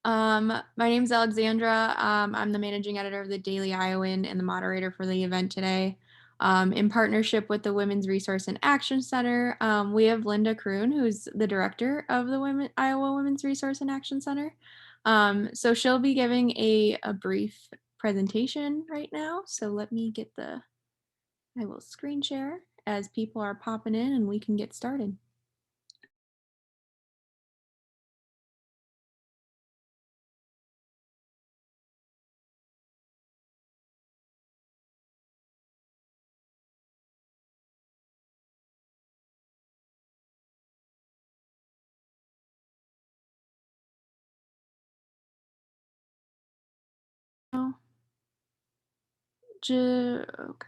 My name's Alexandra. I'm the managing editor of the Daily Iowan and the moderator for the event today. In partnership with the Women's Resource and Action Center, we have Linda Kroon, who's the director of the Iowa Women's Resource and Action Center. So she'll be giving a brief presentation right now. So let me get I will screen share as people are popping in and we can get started. Okay.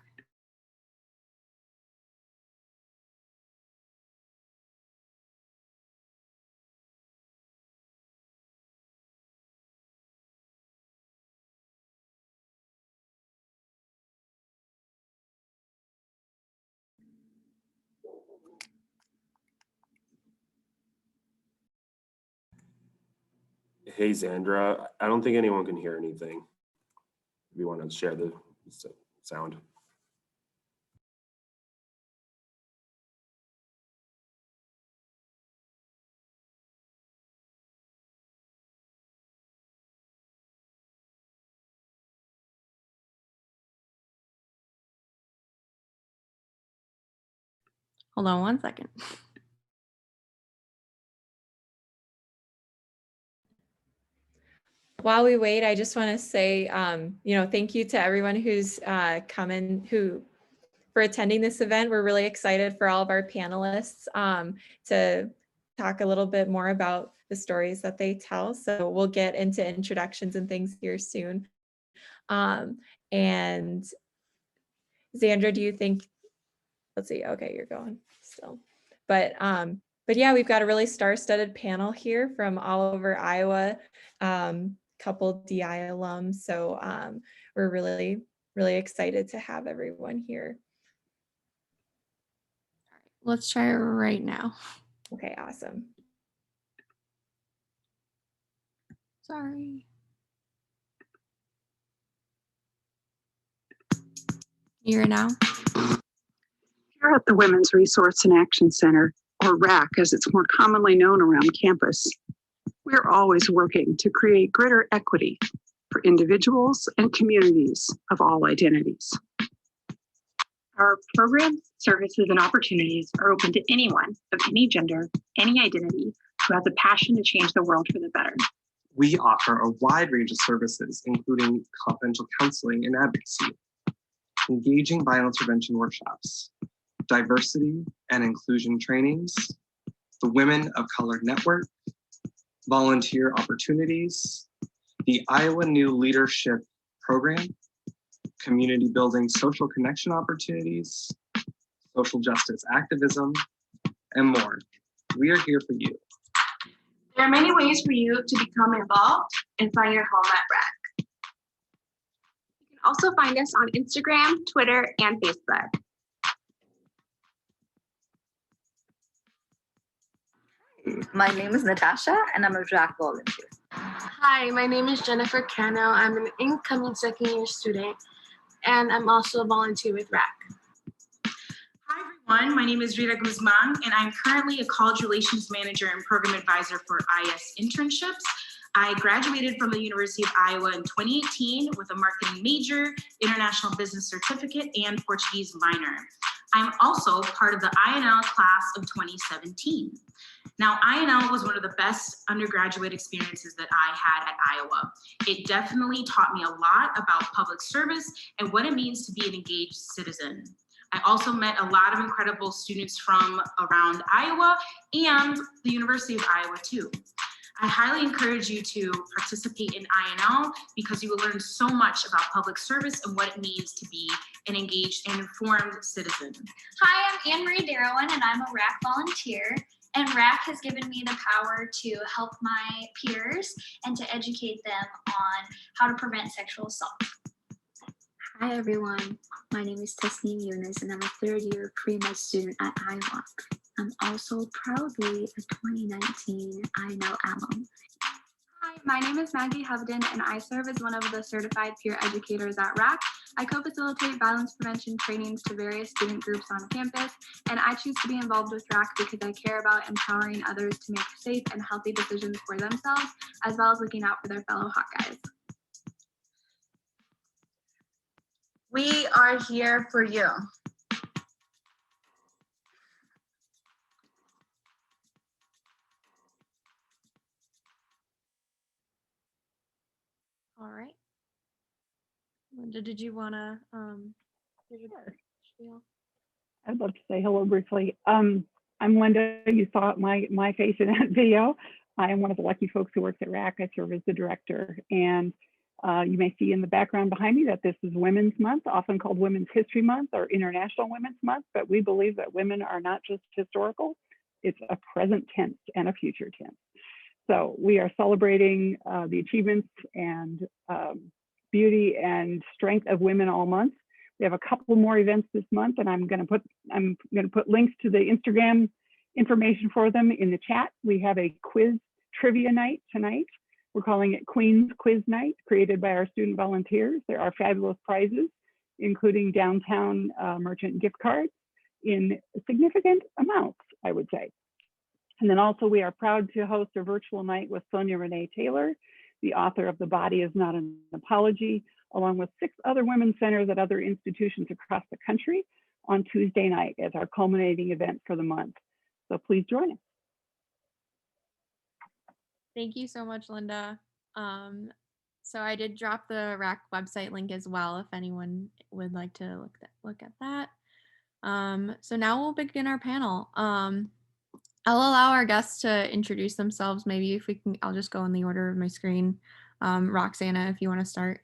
Hey, Zandra, I don't think anyone can hear anything. We want to share the sound. Hold on one second. While we wait, I just want to say, thank you to everyone who's come in, for attending this event. We're really excited for all of our panelists to talk a little bit more about the stories that they tell. So we'll get into introductions and things here soon. And Zandra, do you think, let's see, okay, you're going still. But yeah, we've got a really star-studded panel here from all over Iowa, couple DI alums. So we're really, really excited to have everyone here. Let's try it right now. Okay, awesome. Sorry. You hear it now? Here at the Women's Resource and Action Center, or RAC as it's more commonly known around campus, we're always working to create greater equity for individuals and communities of all identities. Our programs, services, and opportunities are open to anyone of any gender, any identity, who has a passion to change the world for the better. We offer a wide range of services, including confidential counseling and advocacy, engaging violence prevention workshops, diversity and inclusion trainings, the Women of Color Network, volunteer opportunities, the Iowa New Leadership Program, community building social connection opportunities, social justice activism, and more. We are here for you. There are many ways for you to become involved and find your home at RAC. You can also find us on Instagram, Twitter, and Facebook. My name is Natasha, and I'm a RAC volunteer. Hi, my name is Jennifer Cano. I'm an incoming second year student, and I'm also a volunteer with RAC. Hi, everyone. My name is Rita Guzman, and I'm currently a college relations manager and program advisor for IS internships. I graduated from the University of Iowa in 2018 with a marketing major, international business certificate, and Portuguese minor. I'm also part of the INL class of 2017. Now, INL was one of the best undergraduate experiences that I had at Iowa. It definitely taught me a lot about public service and what it means to be an engaged citizen. I also met a lot of incredible students from around Iowa and the University of Iowa too. I highly encourage you to participate in INL because you will learn so much about public service and what it means to be an engaged and informed citizen. Hi, I'm Anne-Marie Darrowan, and I'm a RAC volunteer. And RAC has given me the power to help my peers and to educate them on how to prevent sexual assault. Hi everyone, my name is Tasneem Yunus and I'm a third-year pre-med student at Iowa. I'm also proudly a 2019 INL alum. Hi, Hi, my name is Maggie Hubbard, and I serve as one of the certified peer educators at RAC. I co-facilitate violence prevention trainings to various student groups on campus, and I choose to be involved with RAC because I care about empowering others to make safe and healthy decisions for themselves, as well as looking out for their fellow Hawkeyes. We are here for you. All right. Linda, did you want to I'd love to say hello briefly. I'm Linda. You saw my face in that video. I am one of the lucky folks who works at RAC. I serve as the director. And you may see in the background behind me that this is Women's Month, often called Women's History Month or International Women's Month. But we believe that women are not just historical, it's a present tense and a future tense. So we are celebrating the achievements and beauty and strength of women all month. We have a couple more events this month, and I'm going to put links to the Instagram information for them in the chat. We have a quiz trivia night tonight. We're calling it Queen's Quiz Night, created by our student volunteers. There are fabulous prizes, including downtown merchant gift cards in significant amounts, I would say. And then also we are proud to host a virtual night with Sonia Renee Taylor, the author of The Body Is Not an Apology, along with 6 other women's centers at other institutions across the country on Tuesday night as our culminating event for the month. So please join us. Thank you so much, Linda. So I did drop the RAC website link as well if anyone would like to look at that. So now we'll begin our panel. I'll allow our guests to introduce themselves. Maybe if we can, I'll just go in the order of my screen. Roxana, if you want to start.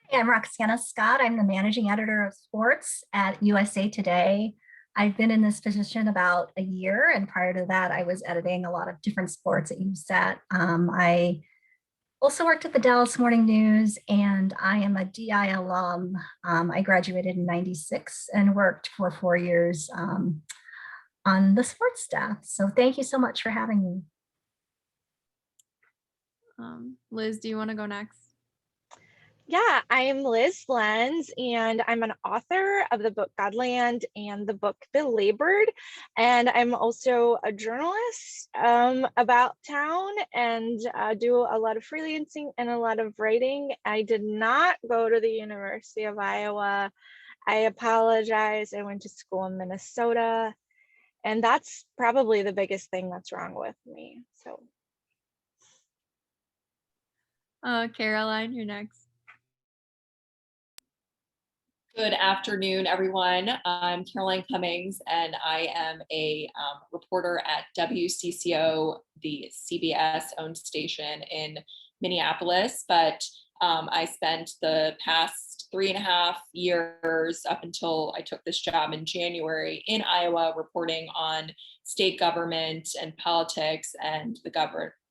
Hi, I'm Roxana Scott. I'm the managing editor of sports at USA Today. I've been in this position about a year, and prior to that, I was editing a lot of different sports at USAT. I also worked at the Dallas Morning News, and I am a DI alum. I graduated in '96 and worked for 4 years on the sports staff. So thank you so much for having me. Liz, do you want to go next? Yeah, I'm Liz Lenz, and I'm an author of the book Godland and the book Belabored. And I'm also a journalist about town and do a lot of freelancing and a lot of writing. I did not go to the University of Iowa. I apologize. I went to school in Minnesota. And that's probably the biggest thing that's wrong with me. So, Caroline, you're next. Good afternoon, everyone. I'm Caroline Cummings, and I am a reporter at WCCO, the CBS-owned station in Minneapolis. But I spent the past 3.5 years up until I took this job in January in Iowa, reporting on state government and politics and the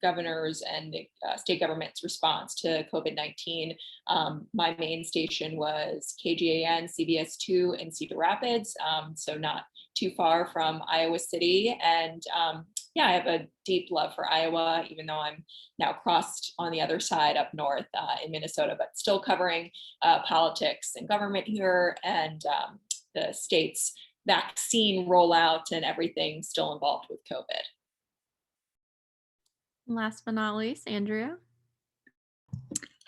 governors and the state government's response to COVID-19. My main station was KGAN, CBS2 in Cedar Rapids, so not too far from Iowa City. And yeah, I have a deep love for Iowa, even though I'm now crossed on the other side up north in Minnesota, but still covering politics and government here and the state's vaccine rollout and everything still involved with COVID. Last but not least, Andrea.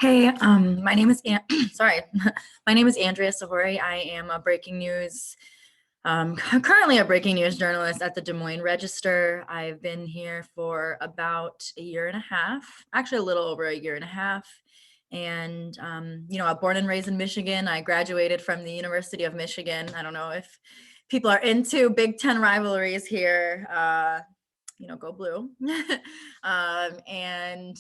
Hey, my name is my name is Andrea Sahori. I am a breaking news, currently a breaking news journalist at the Des Moines Register. I've been here for about 1.5 years, actually a little over 1.5 years. And, you know, I'm born and raised in Michigan. I graduated from the University of Michigan. I don't know if people are into Big Ten rivalries here, you know, go blue. And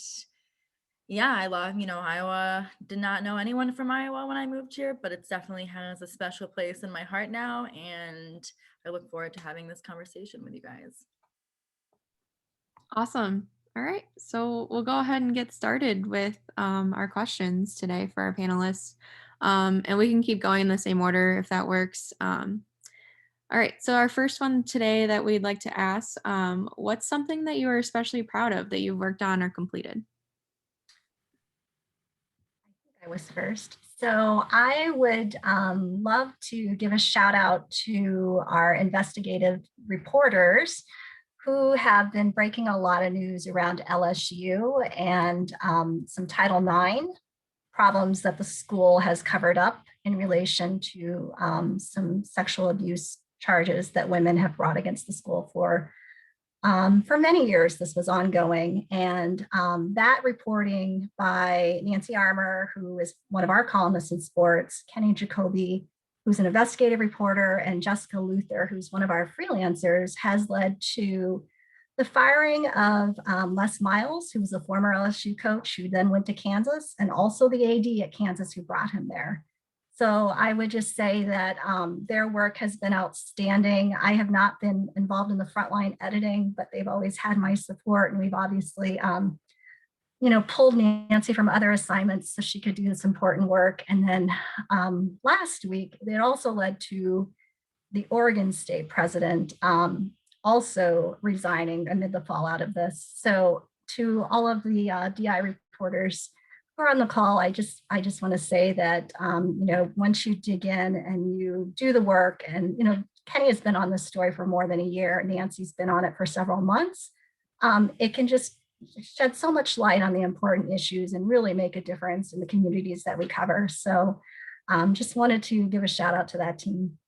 yeah, I love, you know, Iowa. Did not know anyone from Iowa when I moved here, but it definitely has a special place in my heart now. And I look forward to having this conversation with you guys. Awesome. All right, so we'll go ahead and get started with our questions today for our panelists. And we can keep going in the same order if that works. All right, so our first one today that we'd like to ask, what's something that you are especially proud of that you've worked on or completed? I was first. So I would love to give a shout out to our investigative reporters who have been breaking a lot of news around LSU and some Title IX problems that the school has covered up in relation to some sexual abuse charges that women have brought against the school for many years. This was ongoing, and that reporting by Nancy Armour, who is one of our columnists in sports, Kenny Jacoby, who's an investigative reporter, and Jessica Luther, who's one of our freelancers, has led to the firing of Les Miles, who was a former LSU coach who then went to Kansas, and also the AD at Kansas who brought him there. So I would just say that their work has been outstanding. I have not been involved in the frontline editing, but they've always had my support. And we've obviously, pulled Nancy from other assignments so she could do this important work. And then last week, it also led to the Oregon State president also resigning amid the fallout of this. So to all of the DI reporters who are on the call, I just want to say that once you dig in and you do the work, and Kenny has been on this story for more than a year, Nancy's been on it for several months, it can just shed so much light on the important issues and really make a difference in the communities that we cover. So just wanted to give a shout out to that team.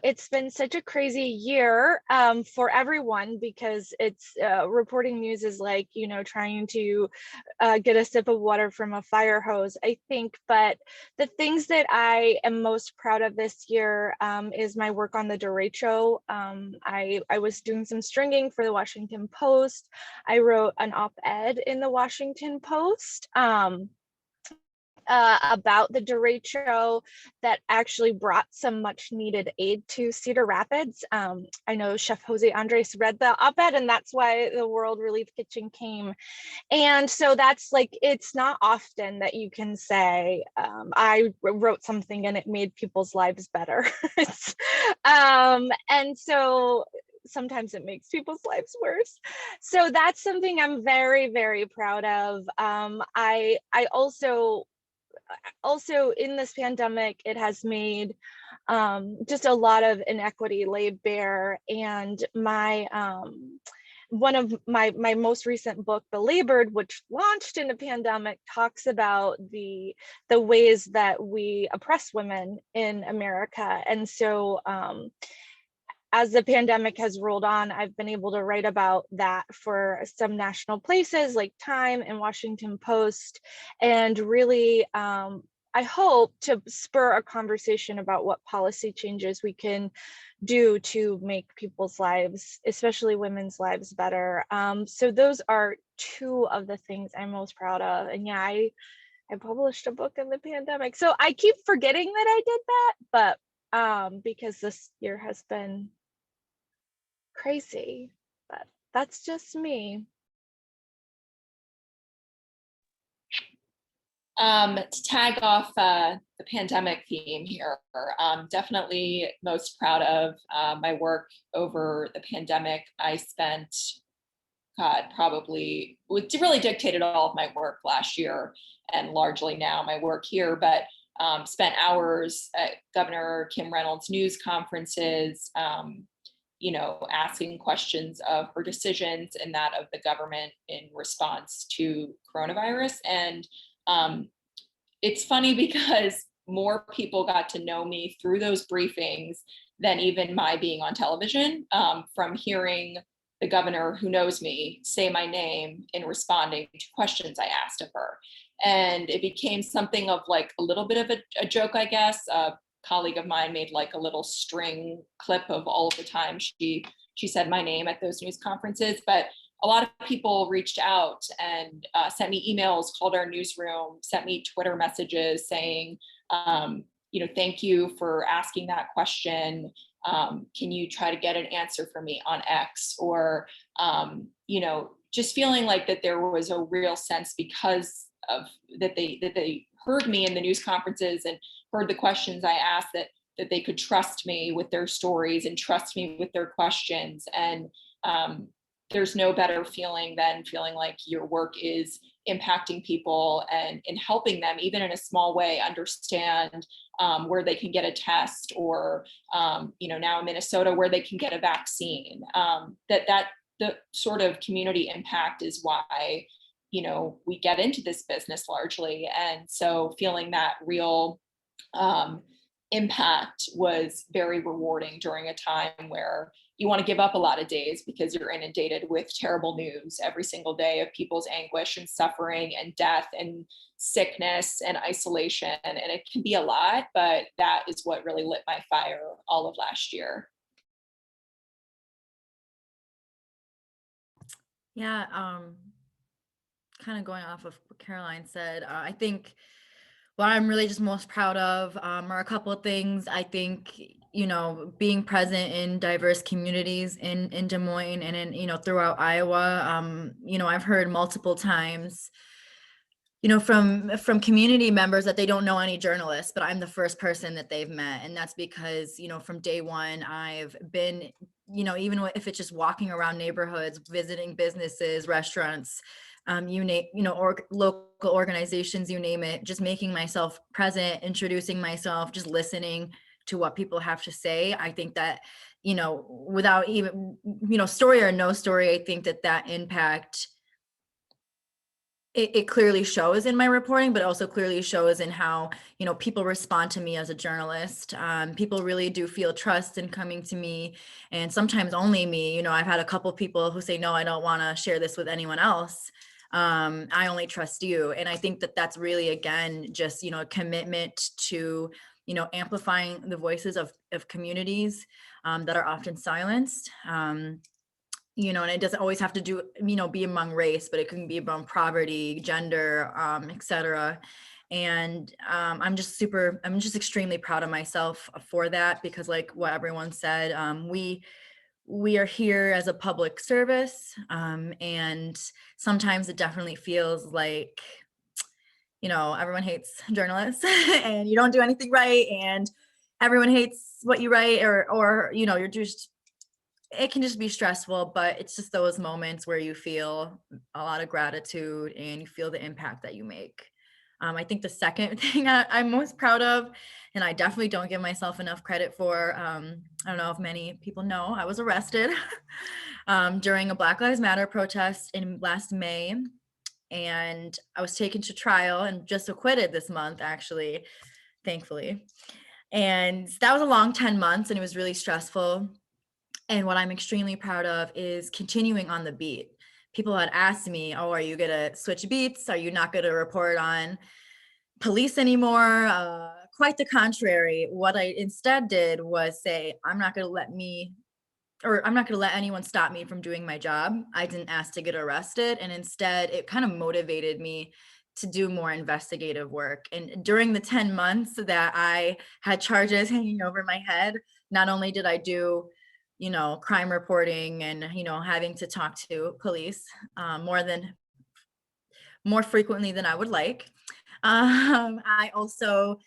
It's been such a crazy year for everyone, because it's reporting news is like, trying to get a sip of water from a fire hose, I think. But the things that I am most proud of this year is my work on the derecho. I was doing some stringing for the Washington Post. I wrote an op-ed in the Washington Post about the derecho that actually brought some much needed aid to Cedar Rapids. I know Chef Jose Andres read the op-ed, and that's why the World Relief Kitchen came. And so that's like, it's not often that you can say, I wrote something and it made people's lives better. And so sometimes it makes people's lives worse. So that's something I'm very, very proud of. I also in this pandemic, it has made just a lot of inequity laid bare. And one of my most recent book, Belabored, which launched in the pandemic, talks about the ways that we oppress women in America. And so as the pandemic has rolled on, I've been able to write about that for some national places like Time and Washington Post, and really, I hope to spur a conversation about what policy changes we can do to make people's lives, especially women's lives, better. So those are two of the things I'm most proud of. And yeah, I published a book in the pandemic. So I keep forgetting that I did that, but because this year has been crazy, but that's just me. To tag off the pandemic theme here, definitely most proud of my work over the pandemic. I spent, probably really dictated all of my work last year, and largely now my work here, but spent hours at Governor Kim Reynolds' news conferences, asking questions of her decisions and that of the government in response to coronavirus. And it's funny because more people got to know me through those briefings than even my being on television, from hearing the governor, who knows me, say my name in responding to questions I asked of her. And it became something of like a little bit of a joke, I guess. Colleague of mine made like a little string clip of all of the time she said my name at those news conferences. But a lot of people reached out and sent me emails, called our newsroom, sent me Twitter messages saying, thank you for asking that question. Can you try to get an answer for me on X? Or, just feeling like that there was a real sense, because of that they heard me in the news conferences and heard the questions I asked, that they could trust me with their stories and trust me with their questions. And there's no better feeling than feeling like your work is impacting people and in helping them, even in a small way, understand where they can get a test, or now in Minnesota, where they can get a vaccine. The sort of community impact is why we get into this business largely. And so feeling that real impact was very rewarding during a time where you want to give up a lot of days because you're inundated with terrible news every single day of people's anguish and suffering and death and sickness and isolation. And it can be a lot, but that is what really lit my fire all of last year. Yeah, kind of going off of what Caroline said, I think what I'm really just most proud of are a couple of things. I think, being present in diverse communities in Des Moines and in, throughout Iowa. I've heard multiple times, from community members that they don't know any journalists, but I'm the first person that they've met. And that's because, from day one, I've been, even if it's just walking around neighborhoods, visiting businesses, restaurants, local organizations, you name it, just making myself present, introducing myself, just listening to what people have to say. I think that, without even, story or no story, I think that impact, it clearly shows in my reporting, but also clearly shows in how, people respond to me as a journalist. People really do feel trust in coming to me, and sometimes only me. I've had a couple people who say, no, I don't want to share this with anyone else. I only trust you. And I think that that's really, again, just, a commitment to, amplifying the voices of communities that are often silenced. And it doesn't always have to do, be among race, but it can be among poverty, gender, et cetera. And I'm just extremely proud of myself for that, because like what everyone said, we are here as a public service. And sometimes it definitely feels like, everyone hates journalists and you don't do anything right, and everyone hates what you write, or you're just, it can just be stressful. But it's just those moments where you feel a lot of gratitude and you feel the impact that you make. I think the second thing I'm most proud of, and I definitely don't give myself enough credit for, I don't know if many people know, I was arrested during a Black Lives Matter protest in last May, and I was taken to trial and just acquitted this month, actually, thankfully. And that was a long 10 months and it was really stressful. And what I'm extremely proud of is continuing on the beat. People had asked me, oh, are you going to switch beats? Are you not going to report on police anymore? Quite the contrary. What I instead did was say, I'm not going to let anyone stop me from doing my job. I didn't ask to get arrested. And instead, it kind of motivated me to do more investigative work. And during the 10 months that I had charges hanging over my head, not only did I do crime reporting and, having to talk to police more frequently than I would like. I also,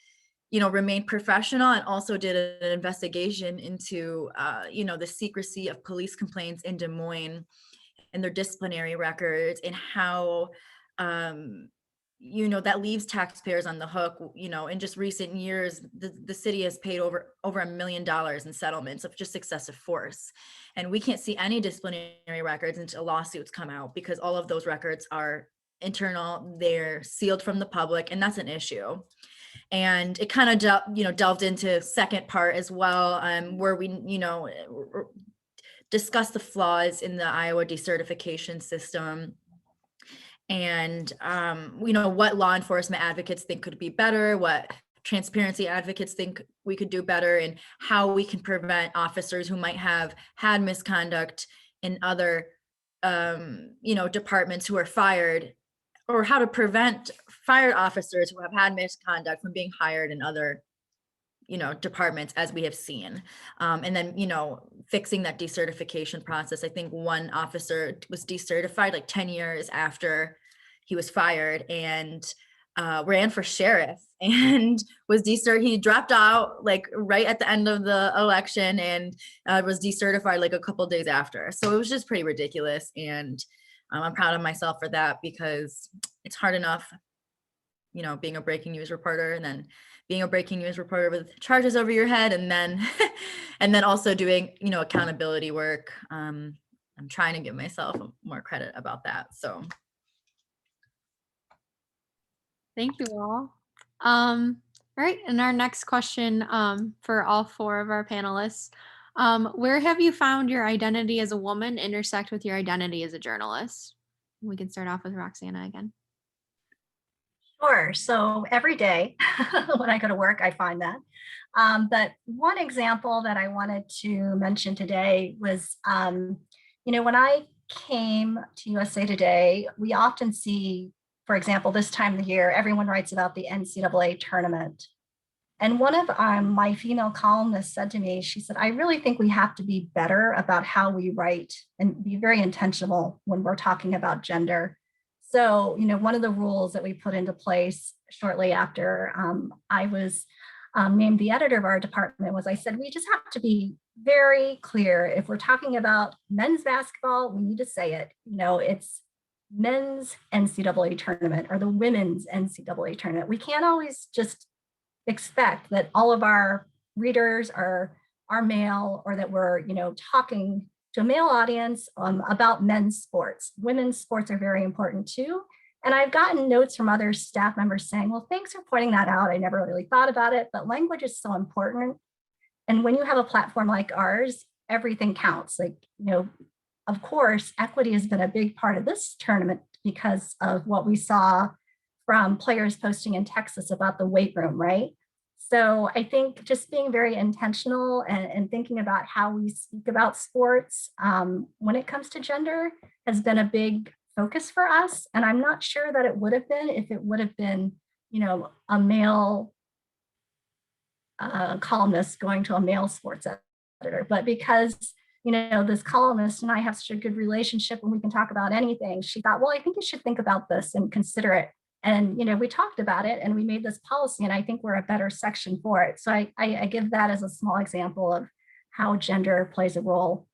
remained professional and also did an investigation into, the secrecy of police complaints in Des Moines and their disciplinary records, and how, that leaves taxpayers on the hook. In just recent years, the city has paid over $1 million in settlements of just excessive force. And we can't see any disciplinary records until lawsuits come out, because all of those records are internal, they're sealed from the public, and that's an issue. And it kind of, delved into second part as well, where we, discuss the flaws in the Iowa decertification system. And, what law enforcement advocates think could be better, what transparency advocates think we could do better, and how we can prevent officers who might have had misconduct in other, departments who are fired, or how to prevent fired officers who have had misconduct from being hired in other, departments, as we have seen. And then, fixing that decertification process. I think one officer was decertified like 10 years after he was fired, and ran for sheriff. and was he dropped out like right at the end of the election and was decertified like a couple days after. So it was just pretty ridiculous. And I'm proud of myself for that, because it's hard enough, you know, being a breaking news reporter and then being a breaking news reporter with charges over your head, and then and then also doing, you know, accountability work. I'm trying to give myself more credit about that. So thank you all. All right, and our next question for all four of our panelists. Where have you found your identity as a woman intersect with your identity as a journalist? We can start off with Roxana again. Sure. So every day when I go to work, I find that. But one example that I wanted to mention today was, you know, when I came to USA Today, we often see, for example, this time of the year, everyone writes about the NCAA tournament. And one of my female columnists said to me, she said, I really think we have to be better about how we write and be very intentional when we're talking about gender. So, you know, one of the rules that we put into place shortly after I was named the editor of our department was, I said, we just have to be very clear. If we're talking about men's basketball, we need to say it. You know, it's men's NCAA tournament or the women's NCAA tournament. We can't always just expect that all of our readers are male, or that we're, you know, talking to a male audience about men's sports. Women's sports are very important too. And I've gotten notes from other staff members saying, well, thanks for pointing that out. I never really thought about it, but language is so important. And when you have a platform like ours, everything counts. Like, you know, of course, equity has been a big part of this tournament because of what we saw from players posting in Texas about the weight room, right? So I think just being very intentional and thinking about how we speak about sports when it comes to gender has been a big focus for us. And I'm not sure that it would have been if it would have been, you know, a male columnist going to a male sports editor. But because, you know, this columnist and I have such a good relationship and we can talk about anything, she thought, well, I think you should think about this and consider it. And, you know, we talked about it and we made this policy, and I think we're a better section for it. So I give that as a small example of how gender plays a role.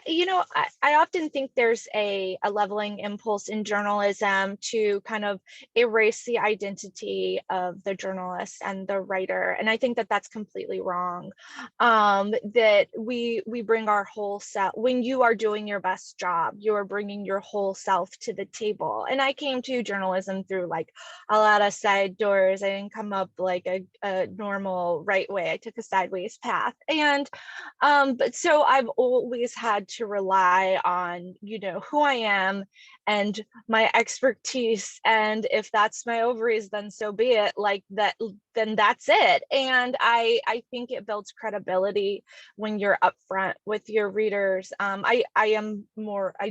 You know, I often think there's a leveling impulse in journalism to kind of erase the identity of the journalist and the writer. And I think that that's completely wrong. That we bring our whole self. When you are doing your best job, you are bringing your whole self to the table. And I came to journalism through like a lot of side doors. I didn't come up like a normal right way. I took a sideways path. And but so I've always had to rely on, you know, who I am and my expertise, and if that's my ovaries, then so be it. Like that, then that's it. And I think it builds credibility when you're upfront with your readers. I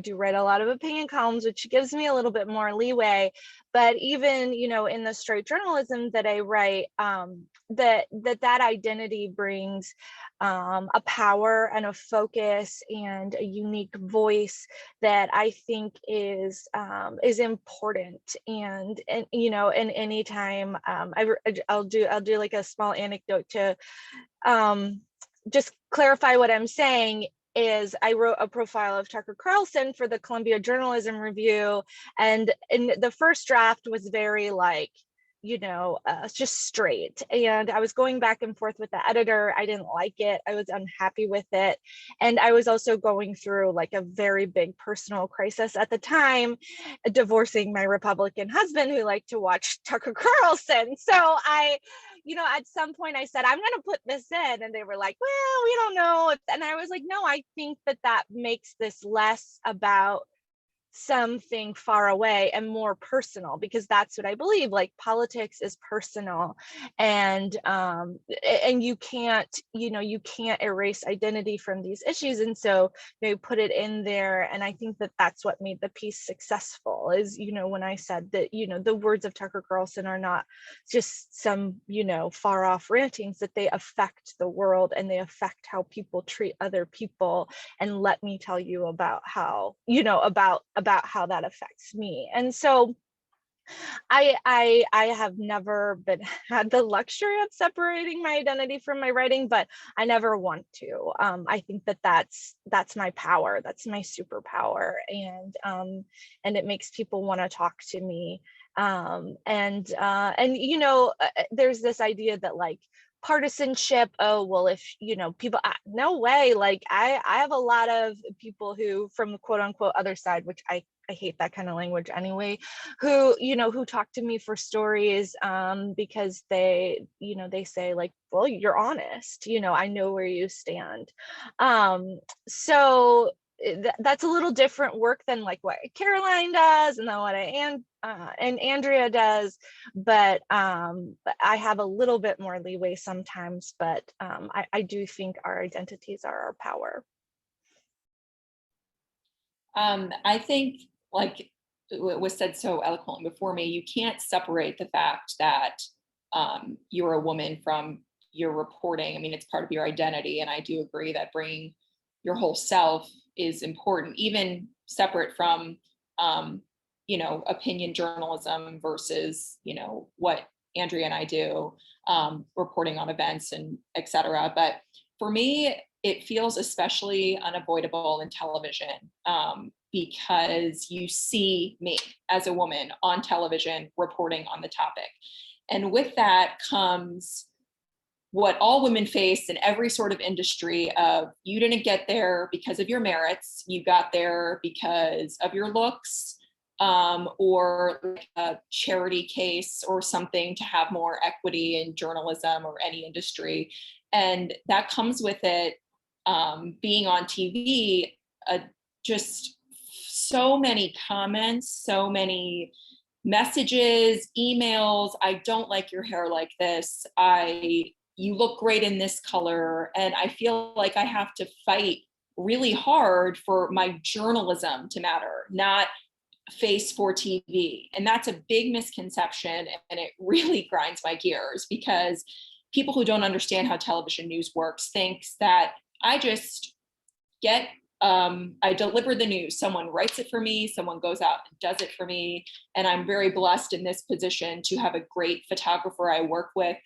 do write a lot of opinion columns, which gives me a little bit more leeway. But even, you know, in the straight journalism that I write, that identity brings a power and a focus and a unique voice that I think is important. And you know, and anytime I'll do like a small anecdote to just clarify what I'm saying. Is I wrote a profile of Tucker Carlson for the Columbia Journalism Review, and in the first draft was very like, you know, just straight. And I was going back and forth with the editor. I didn't like it. I was unhappy with it. And I was also going through like a very big personal crisis at the time, divorcing my Republican husband who liked to watch Tucker Carlson. So I, you know, at some point I said, I'm going to put this in. And they were like, well, we don't know. And I was like, no, I think that makes this less about something far away and more personal, because that's what I believe. Like politics is personal, and you can't erase identity from these issues. And so they put it in there, and I think that that's what made the piece successful. Is, you know, when I said that, you know, the words of Tucker Carlson are not just some, you know, far off rantings, that they affect the world and they affect how people treat other people. And let me tell you about how, you know, about about how that affects me. And so I have never had the luxury of separating my identity from my writing, but I never want to. I think that's my power. That's my superpower, and it makes people want to talk to me. And you know, there's this idea that like partisanship, oh well, if you know people, no way. Like I have a lot of people who from the quote unquote other side, which I hate that kind of language anyway, who, you know, who talk to me for stories because they, you know, they say like, well, you're honest, you know, I know where you stand. So that's a little different work than like what Caroline does and then what and Andrea does, but I have a little bit more leeway sometimes, but I do think our identities are our power. I think, like it was said so eloquently before me, you can't separate the fact that you're a woman from your reporting. I mean, it's part of your identity. And I do agree that bringing your whole self is important, even separate from, you know, opinion journalism versus, you know, what Andrea and I do, reporting on events and et cetera. But for me, it feels especially unavoidable in television because you see me as a woman on television reporting on the topic. And with that comes what all women face in every sort of industry of you didn't get there because of your merits, you got there because of your looks, or like a charity case or something to have more equity in journalism or any industry. And that comes with it being on TV, just so many comments, so many messages, emails. I don't like your hair like this. You look great in this color. And I feel like I have to fight really hard for my journalism to matter, not face for TV. And that's a big misconception. And it really grinds my gears because people who don't understand how television news works thinks that I just get, I deliver the news. Someone writes it for me, someone goes out and does it for me. And I'm very blessed in this position to have a great photographer I work with.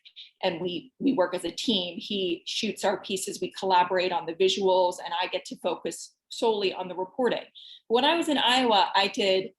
And we work as a team. He shoots our pieces, we collaborate on the visuals, and I get to focus solely on the reporting. When I was in Iowa, I did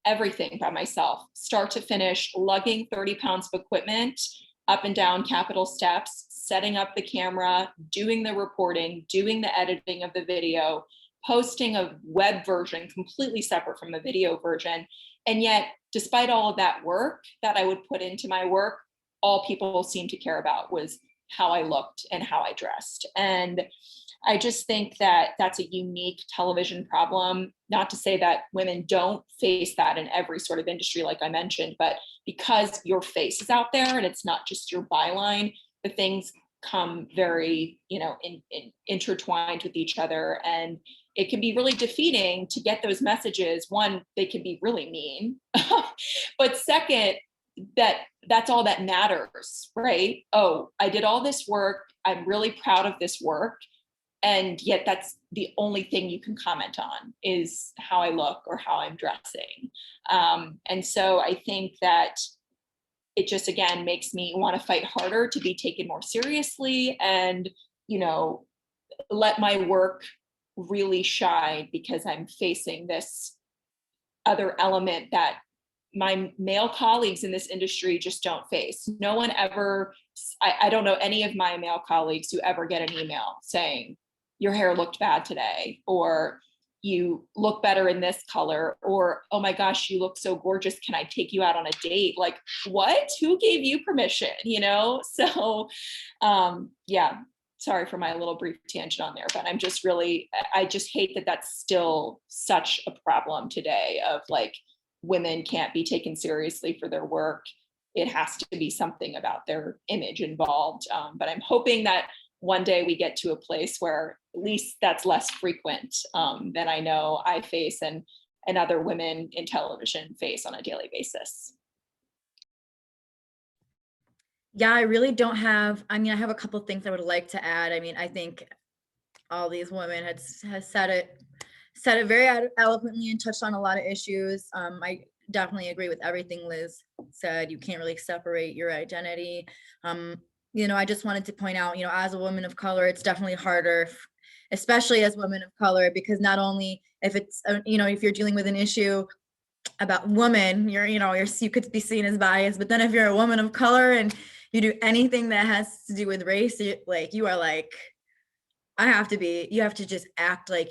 everything by myself, start to finish, lugging 30 pounds of equipment up and down Capitol steps, setting up the camera, doing the reporting, doing the editing of the video, posting a web version completely separate from the video version. And yet, despite all of that work that I would put into my work, all people seemed to care about was how I looked and how I dressed. And I just think that that's a unique television problem. Not to say that women don't face that in every sort of industry, like I mentioned, but because your face is out there and it's not just your byline, the things come very, you know, intertwined with each other. And it can be really defeating to get those messages. One, they can be really mean, but second, that's all that matters, right? Oh, I did all this work. I'm really proud of this work. And yet that's the only thing you can comment on is how I look or how I'm dressing. And so I think that it just, again, makes me want to fight harder to be taken more seriously and, you know, let my work really shine because I'm facing this other element that my male colleagues in this industry just don't face. No one ever, I don't know any of my male colleagues who ever get an email saying, your hair looked bad today, or you look better in this color, or, oh my gosh, you look so gorgeous. Can I take you out on a date? Like, what? Who gave you permission? You know? So, yeah, sorry for my little brief tangent on there, but I'm just really, I just hate that that's still such a problem today of like, women can't be taken seriously for their work. It has to be something about their image involved. But I'm hoping that one day we get to a place where at least that's less frequent than I know I face and other women in television face on a daily basis. Yeah, I really don't have, I mean, I have a couple of things I would like to add. I mean, I think all these women has said it said it very eloquently and touched on a lot of issues. I definitely agree with everything Liz said. You can't really separate your identity. I just wanted to point out, as a woman of color, it's definitely harder, especially as women of color, because not only if it's, if you're dealing with an issue about women, you could be seen as biased, but then if you're a woman of color and you do anything that has to do with race, you have to just act like,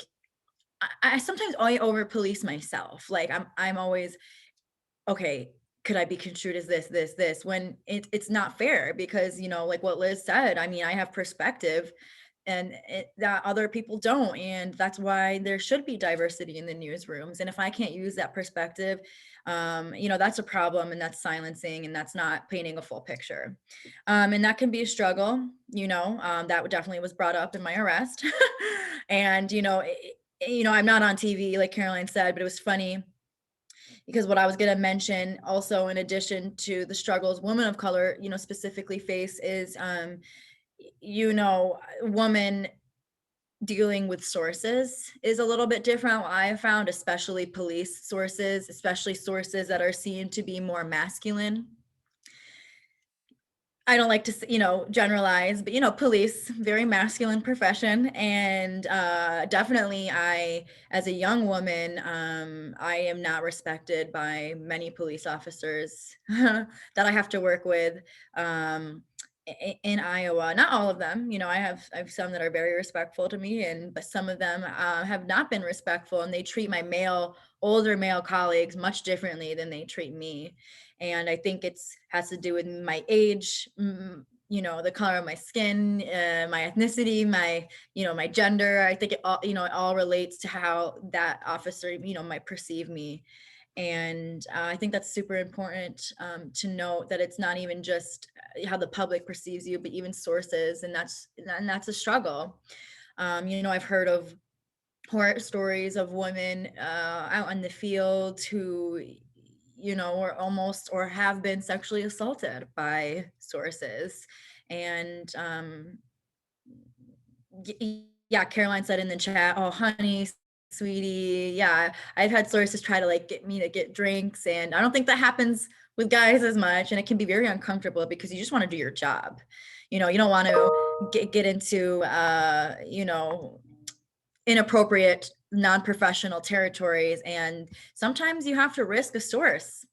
I sometimes over police myself. Like I'm always, okay, could I be construed as this, when it's not fair, because, like what Liz said, I mean, I have perspective and that other people don't. And that's why there should be diversity in the newsrooms. And if I can't use that perspective, that's a problem, and that's silencing, and that's not painting a full picture. And that can be a struggle, that definitely was brought up in my arrest. And, I'm not on TV, like Caroline said, but it was funny because what I was going to mention also, in addition to the struggles women of color, specifically face, is, woman dealing with sources is a little bit different. I have found, especially police sources, especially sources that are seen to be more masculine. I don't like to, generalize, but, police, very masculine profession. And definitely as a young woman, I am not respected by many police officers that I have to work with in Iowa. Not all of them, I have some that are very respectful to me, but some of them have not been respectful, and they treat my older male colleagues much differently than they treat me. And I think has to do with my age, the color of my skin, my ethnicity, my gender. I think it all relates to how that officer, might perceive me. And I think that's super important to note, that it's not even just how the public perceives you, but even sources, and that's a struggle. I've heard of horror stories of women out in the field who, were almost or have been sexually assaulted by sources. And yeah, Caroline said in the chat, oh, honey, sweetie, yeah, I've had sources try to get me to get drinks, and I don't think that happens with guys as much, and it can be very uncomfortable because you just want to do your job. You don't want to get into inappropriate, non-professional territories, and sometimes you have to risk a source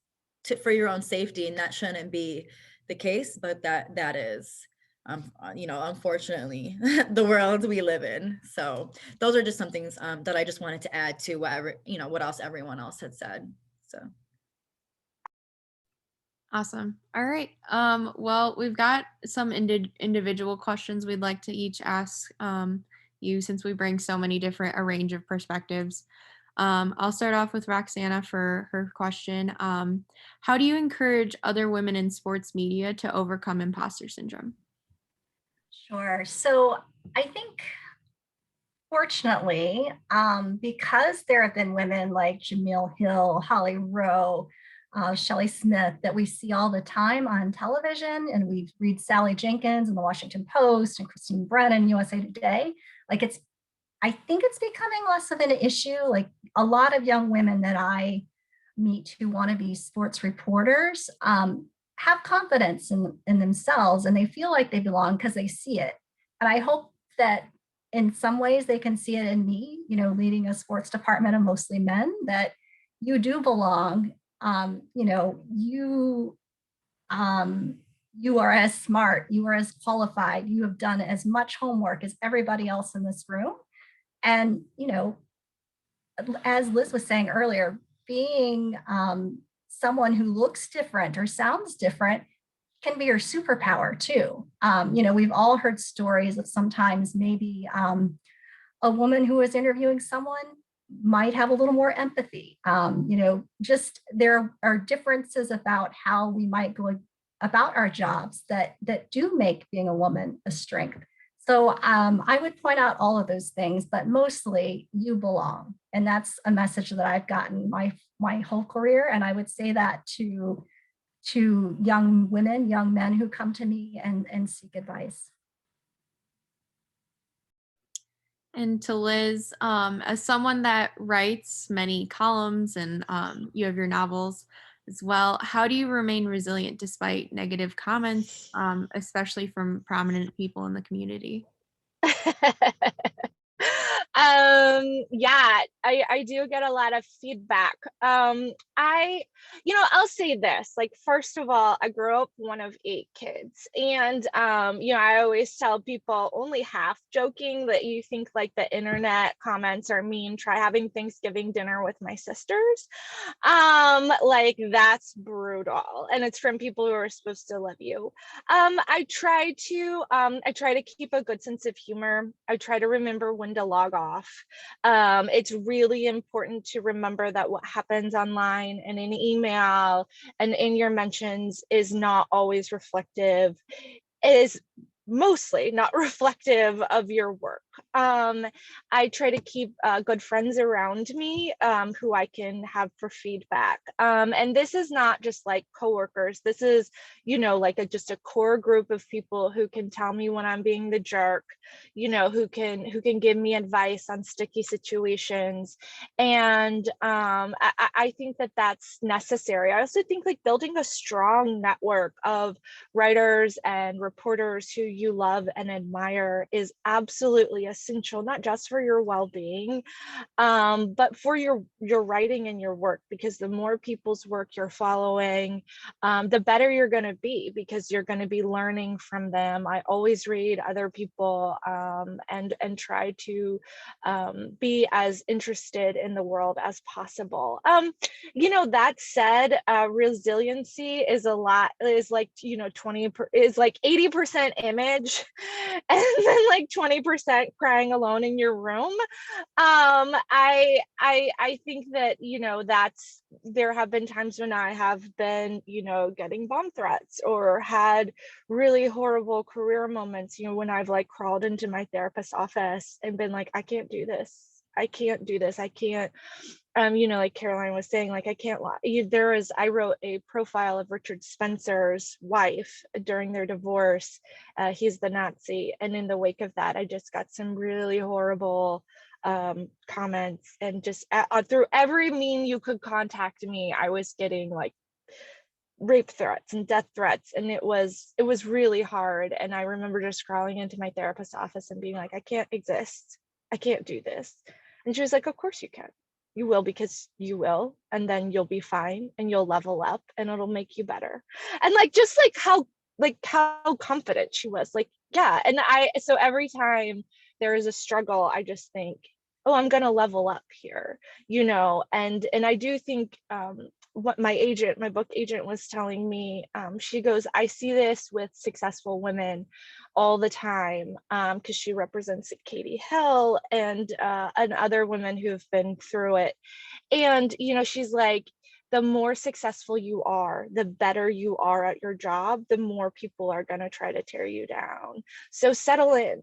for your own safety, and that shouldn't be the case, but that is unfortunately the world we live in. So those are just some things that I just wanted to add to what else everyone else had said. So awesome. All right. Well, we've got some individual questions we'd like to each ask you, since we bring so many different a range of perspectives. I'll start off with Roxana for her question. How do you encourage other women in sports media to overcome imposter syndrome? Sure. So I think, fortunately, because there have been women like Jamil Hill, Holly Rowe, Shelley Smith that we see all the time on television, and we read Sally Jenkins in the Washington Post and Christine Brennan, USA Today. I think it's becoming less of an issue. Like, a lot of young women that I meet who want to be sports reporters have confidence in themselves, and they feel like they belong because they see it. And I hope that in some ways they can see it in me, leading a sports department of mostly men, that you do belong. You are as smart, you are as qualified, you have done as much homework as everybody else in this room. And, as Liz was saying earlier, being someone who looks different or sounds different can be your superpower too. We've all heard stories of sometimes maybe a woman who is interviewing someone might have a little more empathy. Just there are differences about how we might go about our jobs that do make being a woman a strength. So I would point out all of those things, but mostly you belong. And that's a message that I've gotten my whole career. And I would say that to young women, young men who come to me and seek advice. And to Liz, as someone that writes many columns and you have your novels as well, how do you remain resilient despite negative comments, especially from prominent people in the community? Yeah, I do get a lot of feedback. I'll say this, like, first of all, I grew up one of 8 kids, and I always tell people, only half joking, that you think like the internet comments are mean, try having Thanksgiving dinner with my sisters. Like, that's brutal, and it's from people who are supposed to love you. I try to keep a good sense of humor. I try to remember when to log off. It's really important to remember that what happens online and in email and in your mentions is not always reflective, is mostly not reflective of your work. I try to keep good friends around me who I can have for feedback. And this is not just like coworkers. This is, like just a core group of people who can tell me when I'm being the jerk, who can give me advice on sticky situations. And I think that that's necessary. I also think like building a strong network of writers and reporters who you love and admire is absolutely essential, not just for your well-being, but for your writing and your work, because the more people's work you're following, the better you're going to be, because you're going to be learning from them. I always read other people and try to be as interested in the world as possible. That said, resiliency is like 80% image and then like 20% crying alone in your room. I think that there have been times when I have been getting bomb threats or had really horrible career moments, when I've like crawled into my therapist's office and been like, I can't do this, I can't, like Caroline was saying, like, I can't lie. I wrote a profile of Richard Spencer's wife during their divorce. He's the Nazi. And in the wake of that, I just got some really horrible comments, and just through every mean you could contact me, I was getting like rape threats and death threats, and it was really hard. And I remember just crawling into my therapist's office and being like, I can't exist, I can't do this. And she was like, of course you can, you will, because you will, and then you'll be fine and you'll level up and it'll make you better. And like, just like how confident she was, like, yeah. And so every time there is a struggle, I just think, oh, I'm gonna level up here, and I do think what my book agent was telling me, she goes, I see this with successful women all the time, because she represents Katie Hill and other women who've been through it. And she's like, the more successful you are, the better you are at your job, the more people are going to try to tear you down. So settle in,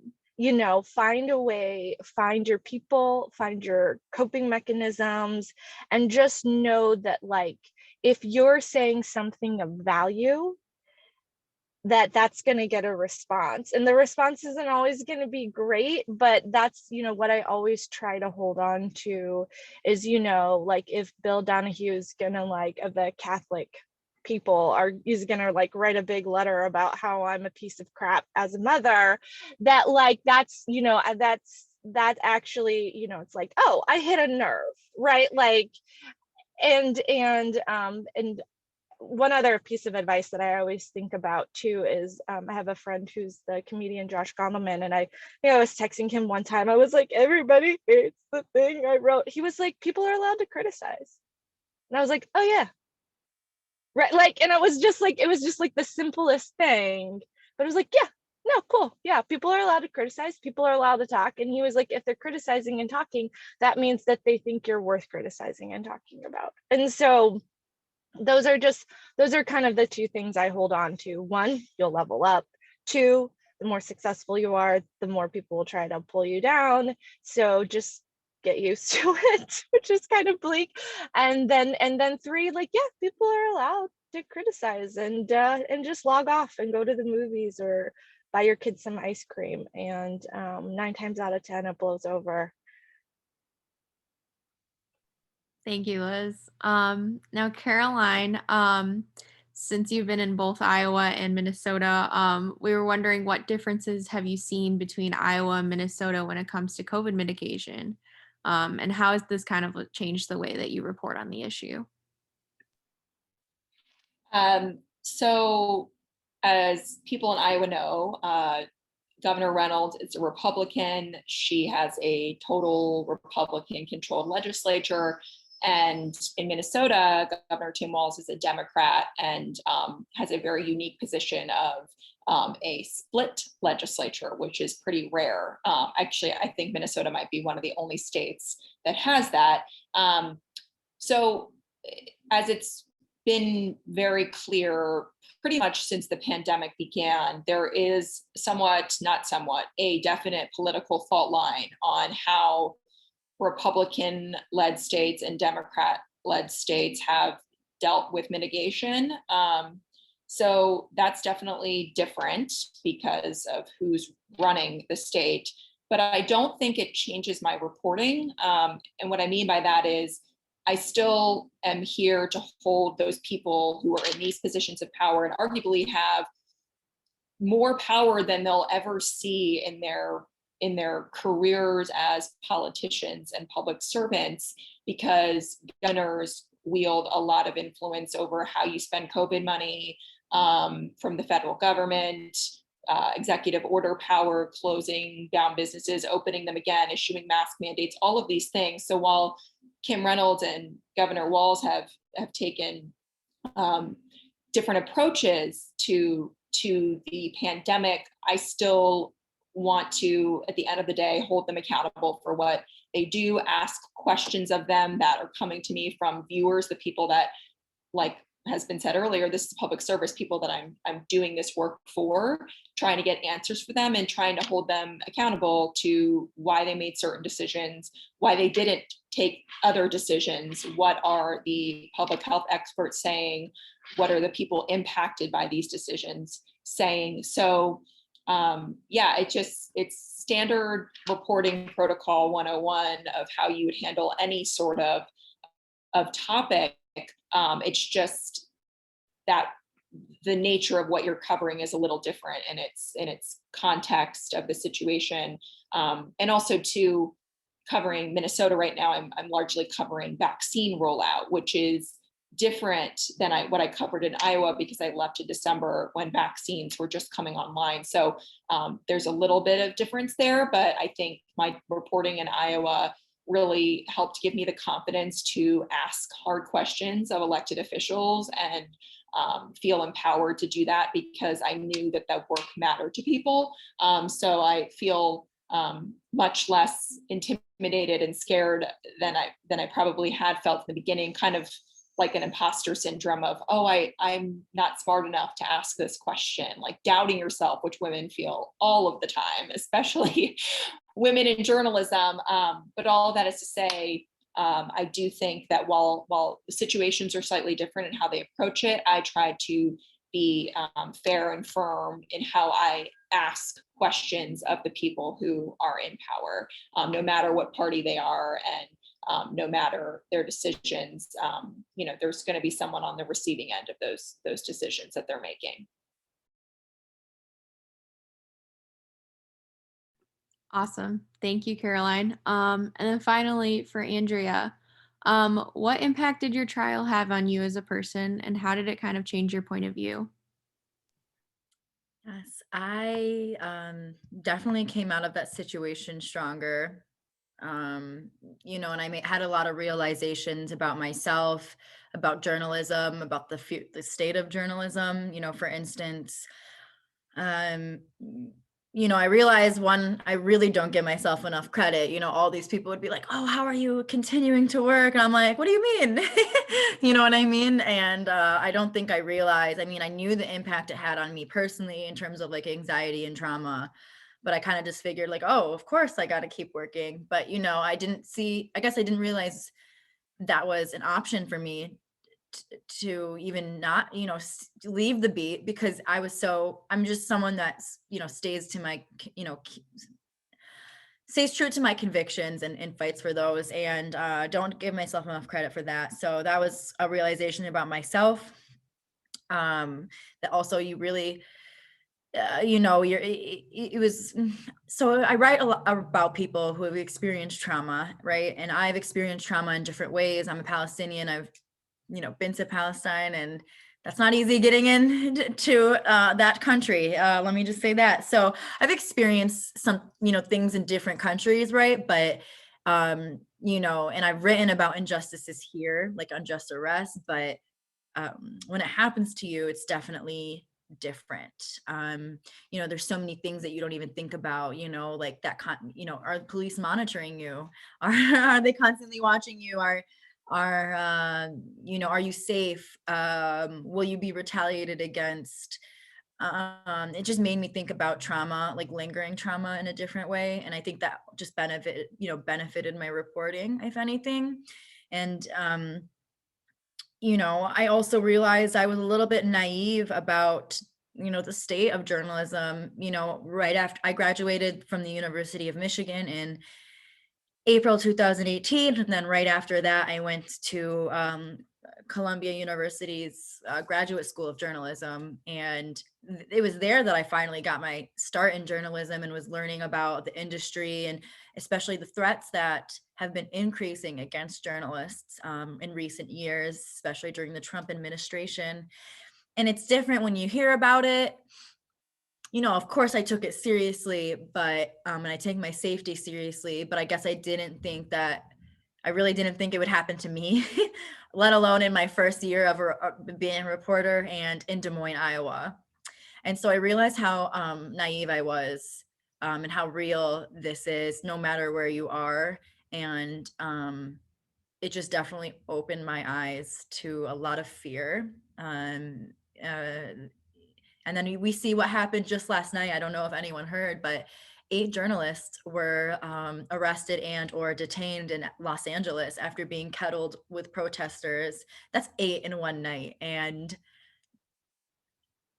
find a way, find your people, find your coping mechanisms, and just know that, like, if you're saying something of value, that's going to get a response, and the response isn't always going to be great, but that's what I always try to hold on to is like, if Bill Donohue's gonna, like, of the Catholic people is gonna like write a big letter about how I'm a piece of crap as a mother, that like that's that actually it's like, oh, I hit a nerve, right? Like, and one other piece of advice that I always think about too is I have a friend who's the comedian Josh Gondelman, and I was texting him one time. I was like, everybody hates the thing I wrote. He was like, people are allowed to criticize. And I was like, oh yeah, right. Like, and it was just like the simplest thing, but it was like, yeah, no, cool. Yeah, people are allowed to criticize, people are allowed to talk. And he was like, if they're criticizing and talking, that means that they think you're worth criticizing and talking about. And so those are kind of the two things I hold on to. One, you'll level up. Two, the more successful you are, the more people will try to pull you down. So just get used to it, which is kind of bleak. And then three, like, yeah, people are allowed to criticize and just log off and go to the movies or buy your kids some ice cream, and 9 times out of 10 it blows over. Thank you, Liz. Now, Caroline, since you've been in both Iowa and Minnesota, we were wondering what differences have you seen between Iowa and Minnesota when it comes to COVID mitigation? And how has this kind of changed the way that you report on the issue? So as people in Iowa know, Governor Reynolds is a Republican. She has a total Republican controlled legislature. And in Minnesota, Governor Tim Walz is a Democrat and has a very unique position of a split legislature, which is pretty rare. Actually, I think Minnesota might be one of the only states that has that. So as it's been very clear pretty much since the pandemic began, there is a definite political fault line on how Republican-led states and Democrat-led states have dealt with mitigation. So that's definitely different because of who's running the state. But I don't think it changes my reporting. And what I mean by that is I still am here to hold those people who are in these positions of power and arguably have more power than they'll ever see in their careers as politicians and public servants, because governors wield a lot of influence over how you spend COVID money from the federal government, executive order power, closing down businesses, opening them again, issuing mask mandates, all of these things. So while Kim Reynolds and Governor Walz have taken different approaches to the pandemic, I still want to, at the end of the day, hold them accountable for what they do, ask questions of them that are coming to me from viewers, the people that, like has been said earlier, this is public service, people that I'm doing this work for, trying to get answers for them and trying to hold them accountable to why they made certain decisions, why they didn't take other decisions, what are the public health experts saying, what are the people impacted by these decisions saying. So yeah, it's standard reporting protocol 101 of how you would handle any sort of topic. It's just that the nature of what you're covering is a little different in its context of the situation. And also too, covering Minnesota right now, I'm largely covering vaccine rollout, which is different than what I covered in Iowa because I left in December when vaccines were just coming online. So there's a little bit of difference there, but I think my reporting in Iowa really helped give me the confidence to ask hard questions of elected officials and feel empowered to do that because I knew that work mattered to people. So I feel much less intimidated and scared than I probably had felt in the beginning, kind of like an imposter syndrome of, oh, I'm not smart enough to ask this question, like doubting yourself, which women feel all of the time, especially women in journalism. But all that is to say, I do think that while the situations are slightly different in how they approach it, I try to be fair and firm in how I ask questions of the people who are in power, no matter what party they are and no matter their decisions. There's going to be someone on the receiving end of those decisions that they're making. Awesome. Thank you, Caroline. And then finally for Andrea, what impact did your trial have on you as a person and how did it kind of change your point of view? Yes, I definitely came out of that situation stronger. And I had a lot of realizations about myself, about journalism, about the state of journalism. For instance, I realized I really don't give myself enough credit. All these people would be like, oh, how are you continuing to work? And I'm like, what do you mean? You know what I mean? And I don't think I realized, I knew the impact it had on me personally in terms of like anxiety and trauma, but I kind of just figured like, oh, of course I got to keep working. But, I guess I didn't realize that was an option for me to even not, leave the beat, because I'm just someone that's, stays to my, stays true to my convictions and fights for those, and don't give myself enough credit for that. So that was a realization about myself, that also you really, it was, so I write a lot about people who have experienced trauma, right? And I've experienced trauma in different ways. I'm a Palestinian. I've, been to Palestine, and that's not easy getting into that country. Let me just say that. So I've experienced some, things in different countries, right? But, and I've written about injustices here, like unjust arrest, but when it happens to you, it's definitely different. There's so many things that you don't even think about, like that, are the police monitoring you? Are they constantly watching you? Are you safe? Will you be retaliated against? It just made me think about trauma, like lingering trauma, in a different way. And I think that just benefited my reporting, if anything. And I also realized I was a little bit naive about, the state of journalism. Right after I graduated from the University of Michigan in April 2018, and then right after that, I went to Columbia University's Graduate School of Journalism, and it was there that I finally got my start in journalism and was learning about the industry, and especially the threats that have been increasing against journalists in recent years, especially during the Trump administration. And it's different when you hear about it. Of course I took it seriously, but and I take my safety seriously, but I guess I really didn't think it would happen to me, let alone in my first year of being a reporter and in Des Moines, Iowa. And so I realized how naive I was, and how real this is, no matter where you are. And it just definitely opened my eyes to a lot of fear. And then we see what happened just last night. I don't know if anyone heard, but 8 journalists were arrested and or detained in Los Angeles after being kettled with protesters. That's 8 in one night. And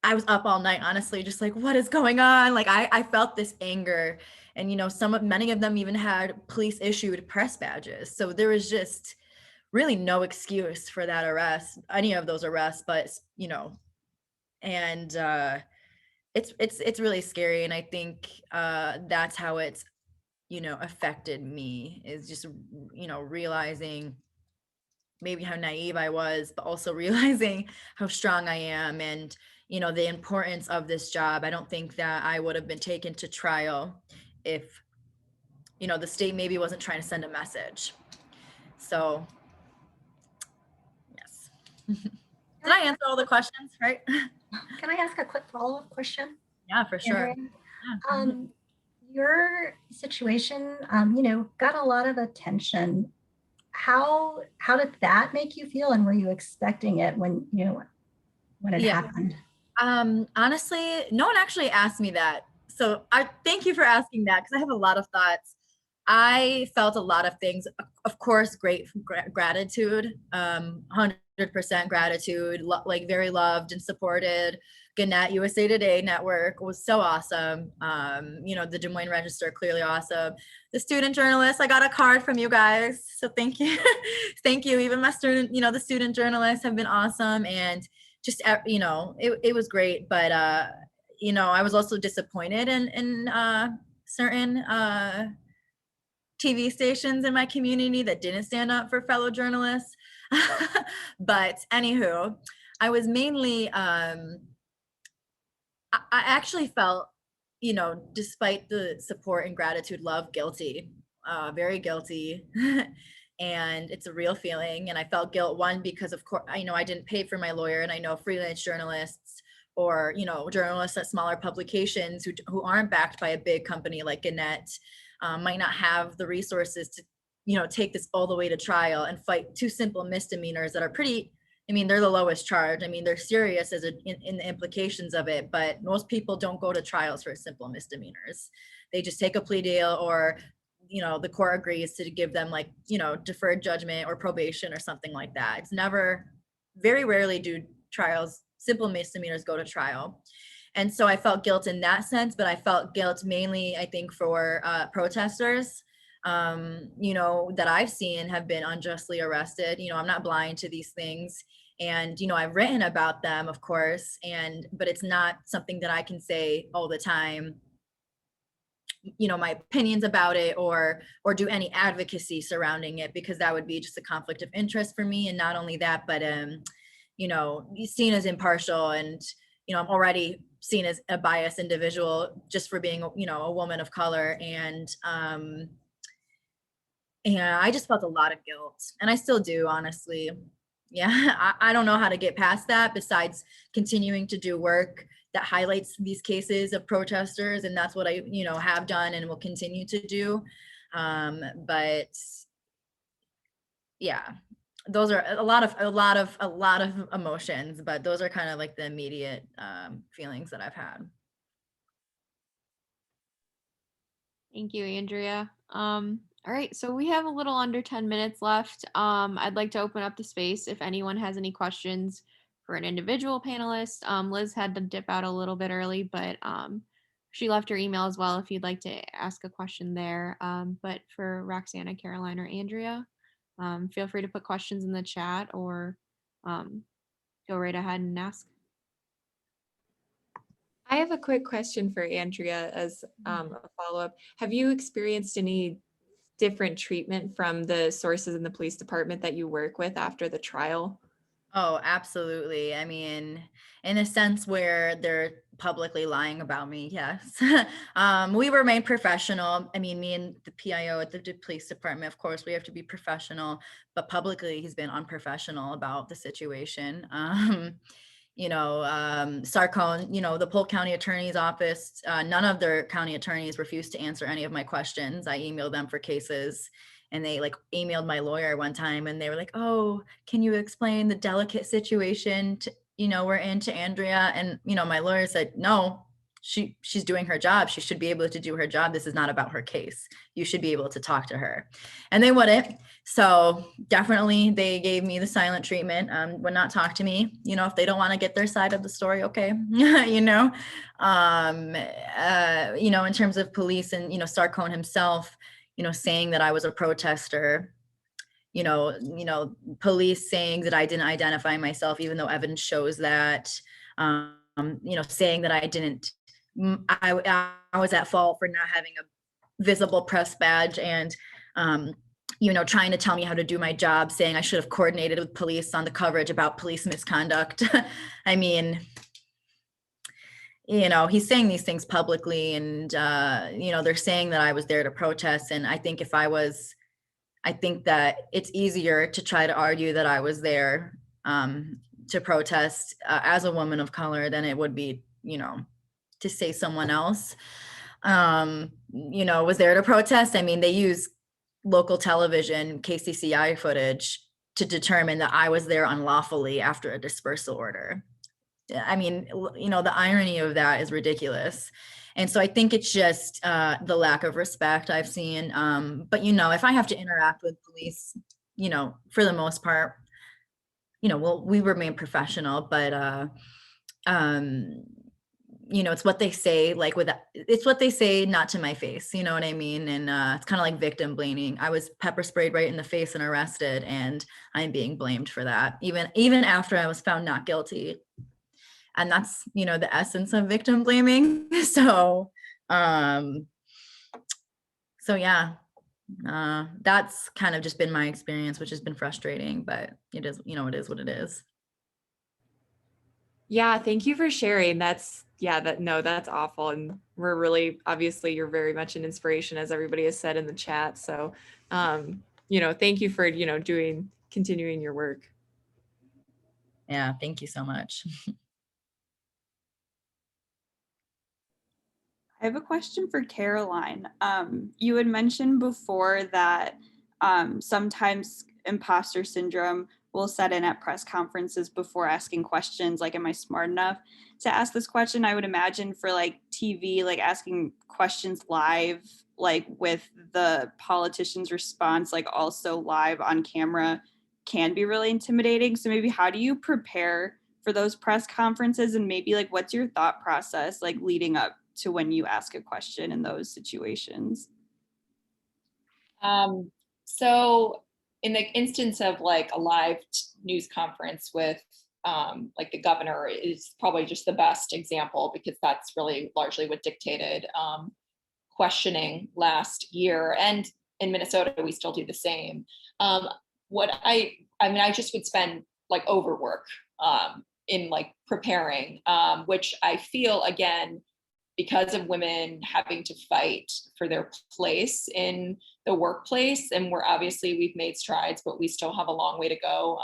I was up all night, honestly, just like, what is going on? Like, I felt this anger. And, many of them even had police issued press badges. So there was just really no excuse for that arrest, any of those arrests, but, and it's really scary. And I think that's how it's, affected me, is just, realizing maybe how naive I was, but also realizing how strong I am, and, the importance of this job. I don't think that I would have been taken to trial if, the state maybe wasn't trying to send a message. So, yes. Did I answer all the questions, right? Can I ask a quick follow-up question? Yeah, for sure. Yeah. Your situation, got a lot of attention. How did that make you feel, and were you expecting it when it happened? Honestly, no one actually asked me that. So I thank you for asking that, because I have a lot of thoughts. I felt a lot of things. Of course, great gratitude, 100% gratitude, like very loved and supported. Gannett USA Today network was so awesome. The Des Moines Register, clearly awesome. The student journalists, I got a card from you guys, so thank you. Thank you. Even my student, the student journalists have been awesome, and just, it was great. But, I was also disappointed in certain TV stations in my community that didn't stand up for fellow journalists. But anywho, I was mainly, I actually felt, despite the support and gratitude, love, guilty, very guilty. And it's a real feeling. And I felt guilt, one, because of course, I didn't pay for my lawyer, and I know freelance journalists or, journalists at smaller publications who aren't backed by a big company like Gannett might not have the resources to, take this all the way to trial and fight 2 simple misdemeanors that are pretty, they're the lowest charge. They're serious in the implications of it, but most people don't go to trials for simple misdemeanors. They just take a plea deal, or, the court agrees to give them, like, deferred judgment or probation or something like that. It's never very rarely do simple misdemeanors go to trial. And so I felt guilt in that sense, but I felt guilt mainly, I think, for protesters, that I've seen have been unjustly arrested. I'm not blind to these things. And, I've written about them, of course, but it's not something that I can say all the time, my opinions about it or do any advocacy surrounding it, because that would be just a conflict of interest for me. And not only that, but seen as impartial, and I'm already seen as a biased individual just for being a woman of color. And I just felt a lot of guilt, and I still do, honestly. Yeah. I don't know how to get past that besides continuing to do work that highlights these cases of protesters, and that's what I have done and will continue to do. But yeah, those are a lot of emotions, but those are kind of like the immediate feelings that I've had. Thank you, Andrea. All right, so we have a little under 10 minutes left. I'd like to open up the space if anyone has any questions for an individual panelist. Liz had to dip out a little bit early, but she left her email as well if you'd like to ask a question there. But for Roxana, Caroline, or Andrea, feel free to put questions in the chat or go right ahead and ask. I have a quick question for Andrea as a follow-up. Have you experienced any different treatment from the sources in the police department that you work with after the trial? Oh, absolutely. I mean, in a sense where they're publicly lying about me, yes. We remain professional. I mean, me and the PIO at the police department, of course, we have to be professional, but publicly he's been unprofessional about the situation. Sarcone, the Polk County Attorney's Office, none of their county attorneys refused to answer any of my questions. I emailed them for cases, and they emailed my lawyer one time, and they were like, "Oh, can you explain the delicate situation we're in to Andrea?" And, my lawyer said, "No, she's doing her job. She should be able to do her job. This is not about her case. You should be able to talk to her." And they wouldn't. So definitely they gave me the silent treatment, would not talk to me. If they don't want to get their side of the story, okay. In terms of police and, Sarcone himself, saying that I was a protester, police saying that I didn't identify myself, even though evidence shows that, saying that I was at fault for not having a visible press badge, and, trying to tell me how to do my job, saying I should have coordinated with police on the coverage about police misconduct. I mean, he's saying these things publicly, and, they're saying that I was there to protest. And I think that it's easier to try to argue that I was there to protest as a woman of color than it would be, to say someone else, was there to protest. I mean, they use local television, KCCI footage to determine that I was there unlawfully after a dispersal order. I mean, the irony of that is ridiculous. And so I think it's just the lack of respect I've seen. But, if I have to interact with police, for the most part, we remain professional, but, it's what they say, it's what they say, not to my face, you know what I mean? And it's kind of like victim blaming. I was pepper sprayed right in the face and arrested, and I'm being blamed for that, even after I was found not guilty. And that's, the essence of victim blaming. So yeah, that's kind of just been my experience, which has been frustrating, but it is, it is what it is. Yeah, thank you for sharing. That's awful. And we're really, obviously, you're very much an inspiration, as everybody has said in the chat. So, thank you for, continuing your work. Yeah, thank you so much. I have a question for Caroline. You had mentioned before that sometimes imposter syndrome will set in at press conferences before asking questions, like, am I smart enough to ask this question? I would imagine for TV, asking questions live, with the politician's response, also live on camera, can be really intimidating. So maybe how do you prepare for those press conferences, and maybe like what's your thought process like leading up to when you ask a question in those situations? So in the instance of like a live news conference with like the governor is probably just the best example, because that's really largely what dictated questioning last year. And in Minnesota, we still do the same. I just would spend like overwork in like preparing, which I feel, again, because of women having to fight for their place in the workplace. And we've made strides, but we still have a long way to go.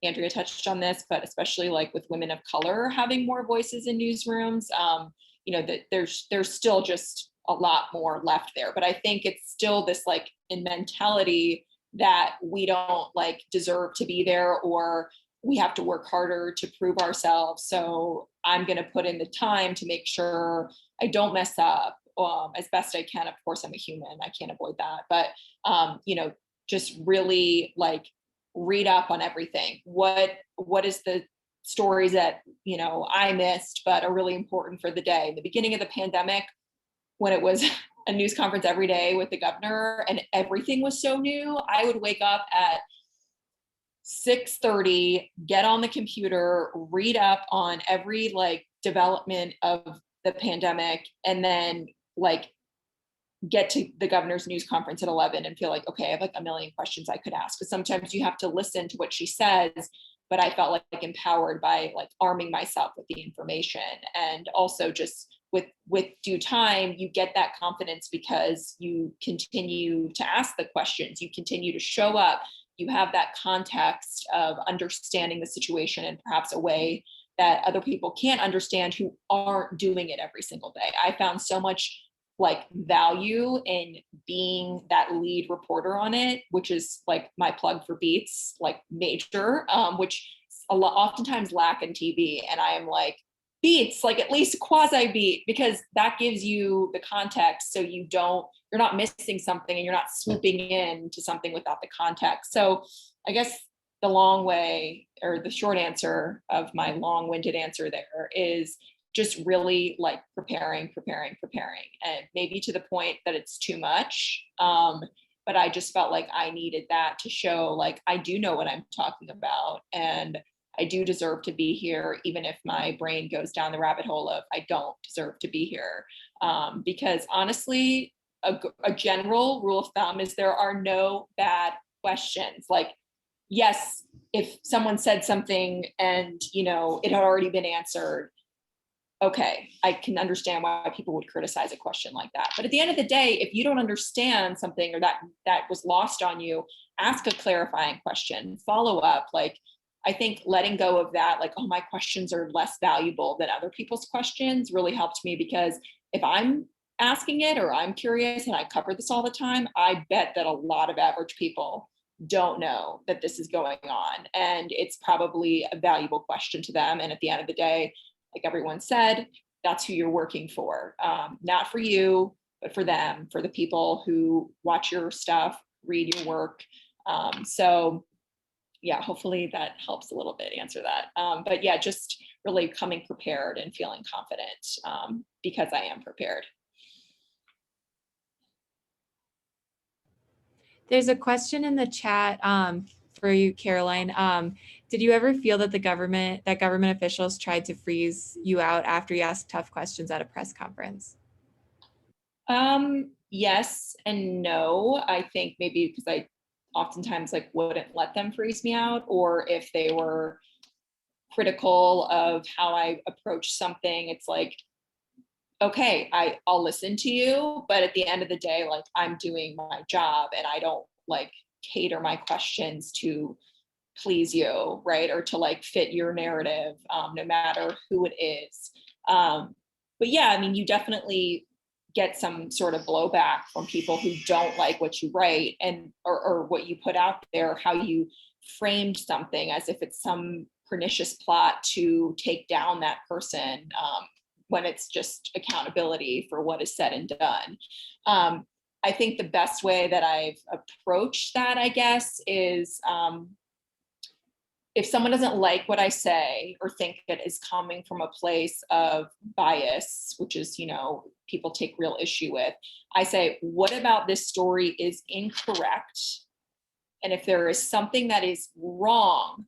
Andrea touched on this, but especially like with women of color having more voices in newsrooms, that there's still just a lot more left there. But I think it's still this like in mentality that we don't like deserve to be there, or we have to work harder to prove ourselves. So I'm going to put in the time to make sure I don't mess up as best I can. Of course, I'm a human, I can't avoid that. But, just really like read up on everything. What is the stories that, I missed, but are really important for the day. In the beginning of the pandemic, when it was a news conference every day with the governor and everything was so new, I would wake up at 6:30, get on the computer, read up on every like development of the pandemic, and then like get to the governor's news conference at 11 and feel like, okay, I have like a million questions I could ask. Because sometimes you have to listen to what she says, but I felt like empowered by like arming myself with the information. And also just with due time, you get that confidence because you continue to ask the questions, you continue to show up, you have that context of understanding the situation in perhaps a way that other people can't understand who aren't doing it every single day. I found so much like value in being that lead reporter on it, which is like my plug for Beats, like major, which oftentimes lack in TV. And I am like, Beats, like at least quasi beat, because that gives you the context, so you're not missing something and you're not swooping in to something without the context. So I guess the long way, or the short answer of my long-winded answer there, is just really like preparing, and maybe to the point that it's too much. But I just felt like I needed that to show like I do know what I'm talking about, and I do deserve to be here, even if my brain goes down the rabbit hole of I don't deserve to be here. Because honestly, a general rule of thumb is there are no bad questions. Like, yes, if someone said something and it had already been answered, okay, I can understand why people would criticize a question like that. But at the end of the day, if you don't understand something or that was lost on you, ask a clarifying question, follow up. Like, I think letting go of that, like, oh, my questions are less valuable than other people's questions, really helped me, because if I'm asking it or I'm curious and I cover this all the time, I bet that a lot of average people don't know that this is going on. And it's probably a valuable question to them. And at the end of the day, like everyone said, that's who you're working for. Not for you, but for them, for the people who watch your stuff, read your work. So yeah, hopefully that helps a little bit answer that. But yeah, just really coming prepared and feeling confident, because I am prepared. There's a question in the chat for you, Caroline. Did you ever feel that government officials tried to freeze you out after you asked tough questions at a press conference? Yes and no. I think maybe because I oftentimes like wouldn't let them freeze me out, or if they were critical of how I approach something, it's like, okay, I'll listen to you, but at the end of the day, like, I'm doing my job and I don't like cater my questions to please you, right? Or to like fit your narrative, no matter who it is. But yeah, I mean, you definitely get some sort of blowback from people who don't like what you write and or what you put out there, how you framed something as if it's some pernicious plot to take down that person, when it's just accountability for what is said and done. I think the best way that I've approached that, I guess, is if someone doesn't like what I say or think it is coming from a place of bias, which is, people take real issue with, I say, what about this story is incorrect? And if there is something that is wrong,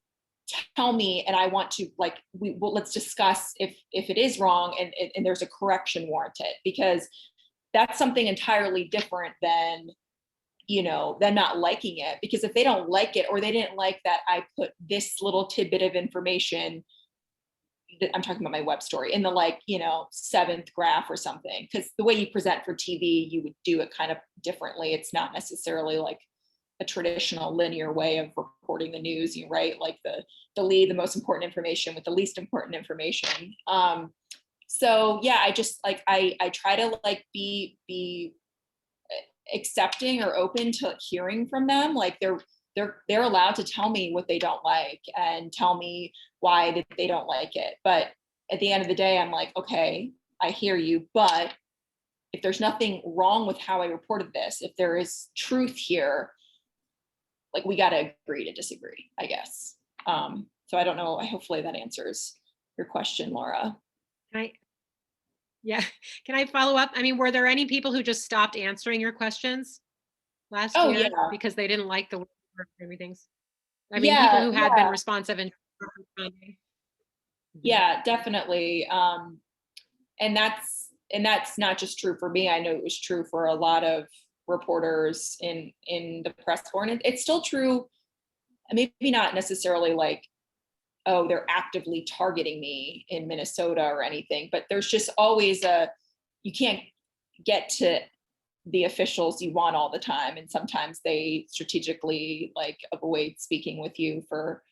tell me, and I want to let's discuss if it is wrong and there's a correction warranted, because that's something entirely different than them not liking it. Because if they don't like it, or they didn't like that I put this little tidbit of information, I'm talking about my web story, in the 7th graph or something, because the way you present for TV, you would do it kind of differently. It's not necessarily like a traditional linear way of reporting the news. You write like the lead, the most important information with the least important information. So yeah, I just I try to be accepting or open to hearing from them. Like they're allowed to tell me what they don't like and tell me why they don't like it. But at the end of the day, I'm like, okay, I hear you, but if there's nothing wrong with how I reported this, if there is truth here, we got to agree to disagree, I guess. So I don't know. Hopefully that answers your question, Laura. Can I follow up? I mean, were there any people who just stopped answering your questions last year yeah. because they didn't like the way everything's? I mean, people who had been responsive and yeah, definitely. And that's not just true for me. I know it was true for a lot of reporters in the press corps, and it's still true. Maybe not necessarily oh, they're actively targeting me in Minnesota or anything, but there's just always you can't get to the officials you want all the time. And sometimes they strategically avoid speaking with you for,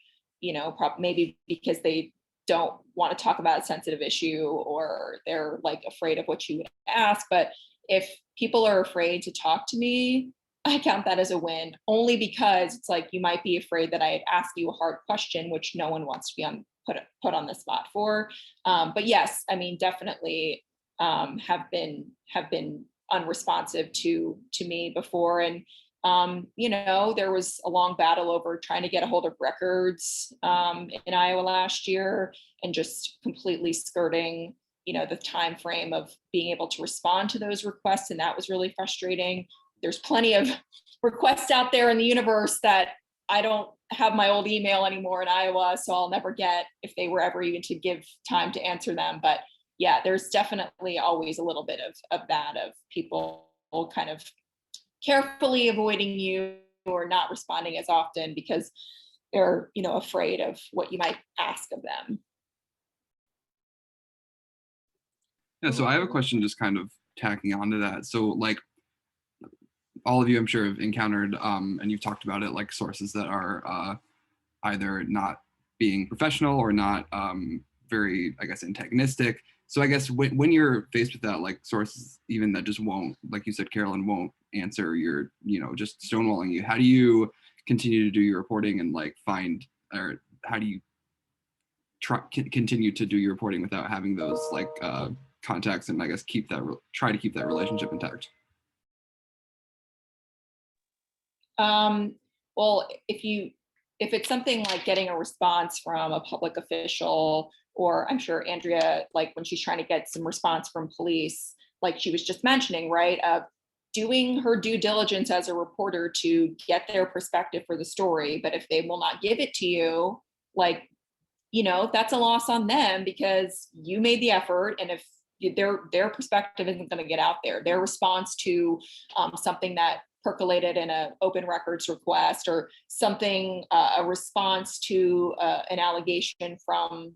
maybe because they don't want to talk about a sensitive issue, or they're afraid of what you would ask. But if people are afraid to talk to me, I count that as a win, only because it's you might be afraid that I'd ask you a hard question, which no one wants to be put on the spot for. But yes, I mean, definitely have been unresponsive to me before. And there was a long battle over trying to get a hold of records in Iowa last year, and just completely skirting the time frame of being able to respond to those requests. And that was really frustrating. There's plenty of requests out there in the universe that I don't have my old email anymore in Iowa, so I'll never get, if they were ever even to give time to answer them. But yeah, there's definitely always a little bit of that, of people kind of carefully avoiding you or not responding as often because they're, afraid of what you might ask of them. Yeah, so I have a question just kind of tacking onto that. So all of you, I'm sure, have encountered, and you've talked about it, sources that are either not being professional or not very, I guess, antagonistic. So I guess when you're faced with that, sources even that just won't, like you said, Carolyn, won't answer your, just stonewalling you, how do you continue to do your reporting and find, or how do you continue to do your reporting without having those contacts, and I guess try to keep that relationship intact? Well, if it's something like getting a response from a public official, or I'm sure Andrea, when she's trying to get some response from police, like she was just mentioning, right, of doing her due diligence as a reporter to get their perspective for the story. But if they will not give it to you, that's a loss on them, because you made the effort. And if their perspective isn't going to get out there, their response to something that percolated in an open records request, or something, a response to an allegation from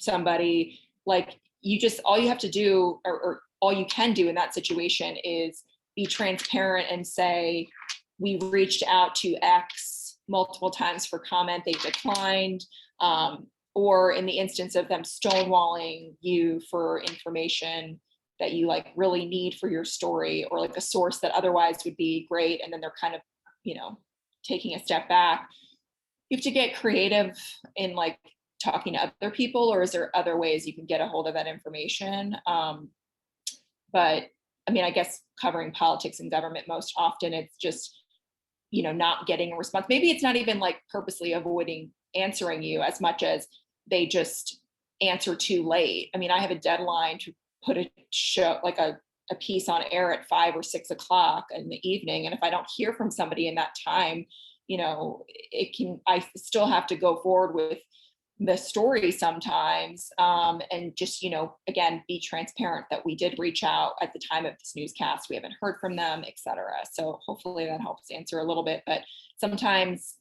somebody, all you have to do, or all you can do in that situation, is be transparent and say, we reached out to X multiple times for comment, they declined, or in the instance of them stonewalling you for information that you really need for your story, or a source that otherwise would be great, and then they're kind of, taking a step back. You have to get creative in talking to other people, or is there other ways you can get a hold of that information? But I mean, I guess covering politics and government, most often it's just, not getting a response. Maybe it's not even purposely avoiding answering you as much as they just answer too late. I mean, I have a deadline to put a show, like a piece on air at 5 or 6 o'clock in the evening. And if I don't hear from somebody in that time, I still have to go forward with the story sometimes, and just, again, be transparent that we did reach out at the time of this newscast. We haven't heard from them, et cetera. So hopefully that helps answer a little bit, but sometimes,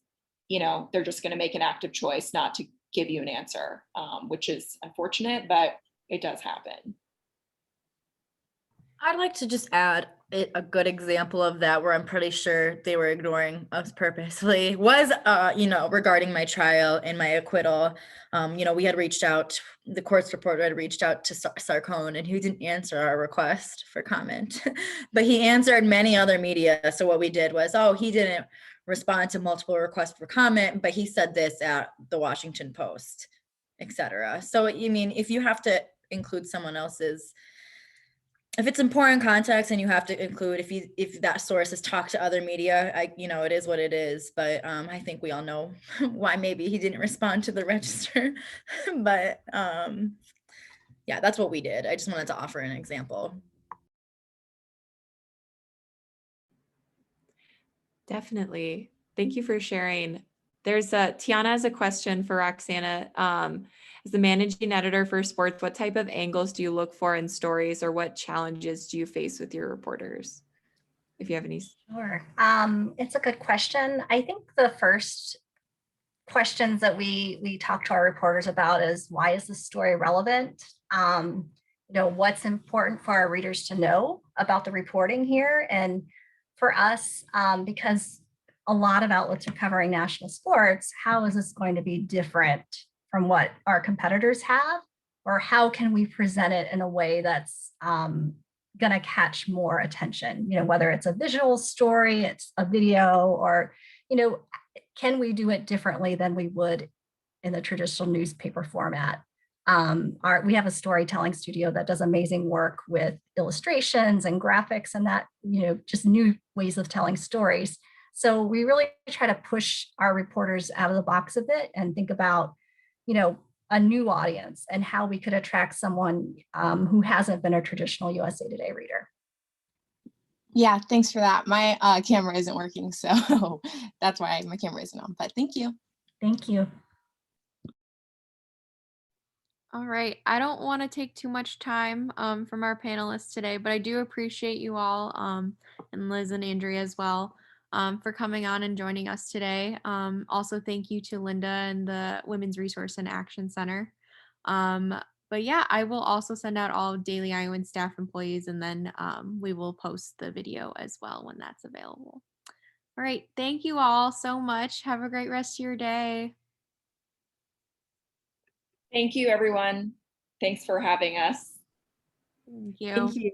they're just going to make an active choice not to give you an answer, which is unfortunate, but it does happen. I'd like to just add a good example of that where I'm pretty sure they were ignoring us purposely was, regarding my trial and my acquittal. We had reached out, the court's reporter had reached out to Sarcone, and he didn't answer our request for comment, but he answered many other media. So what we did was, he didn't respond to multiple requests for comment, but he said this at the Washington Post, etc. So, if you have to include someone else's, if it's important context and you have to include, if that source has talked to other media, it is what it is. But I think we all know why maybe he didn't respond to the Register. But yeah, that's what we did. I just wanted to offer an example. Definitely. Thank you for sharing. Tiana has a question for Roxana. As the managing editor for sports, what type of angles do you look for in stories, or what challenges do you face with your reporters? If you have any. Sure. It's a good question. I think the first questions that we talk to our reporters about is, why is this story relevant? What's important for our readers to know about the reporting here? And for us, because a lot of outlets are covering national sports, how is this going to be different from what our competitors have? Or how can we present it in a way that's going to catch more attention? Whether it's a visual story, it's a video, or, can we do it differently than we would in the traditional newspaper format? We have a storytelling studio that does amazing work with illustrations and graphics and that, just new ways of telling stories. So we really try to push our reporters out of the box a bit and think about, a new audience and how we could attract someone who hasn't been a traditional USA Today reader. Yeah, thanks for that. My camera isn't working, so that's why my camera isn't on, but thank you. Thank you. All right. I don't want to take too much time from our panelists today, but I do appreciate you all, and Liz and Andrea as well, for coming on and joining us today. Also, thank you to Linda and the Women's Resource and Action Center. But yeah, I will also send out all Daily Iowan staff employees, and then we will post the video as well when that's available. All right. Thank you all so much. Have a great rest of your day. Thank you, everyone. Thanks for having us. Thank you. Thank you.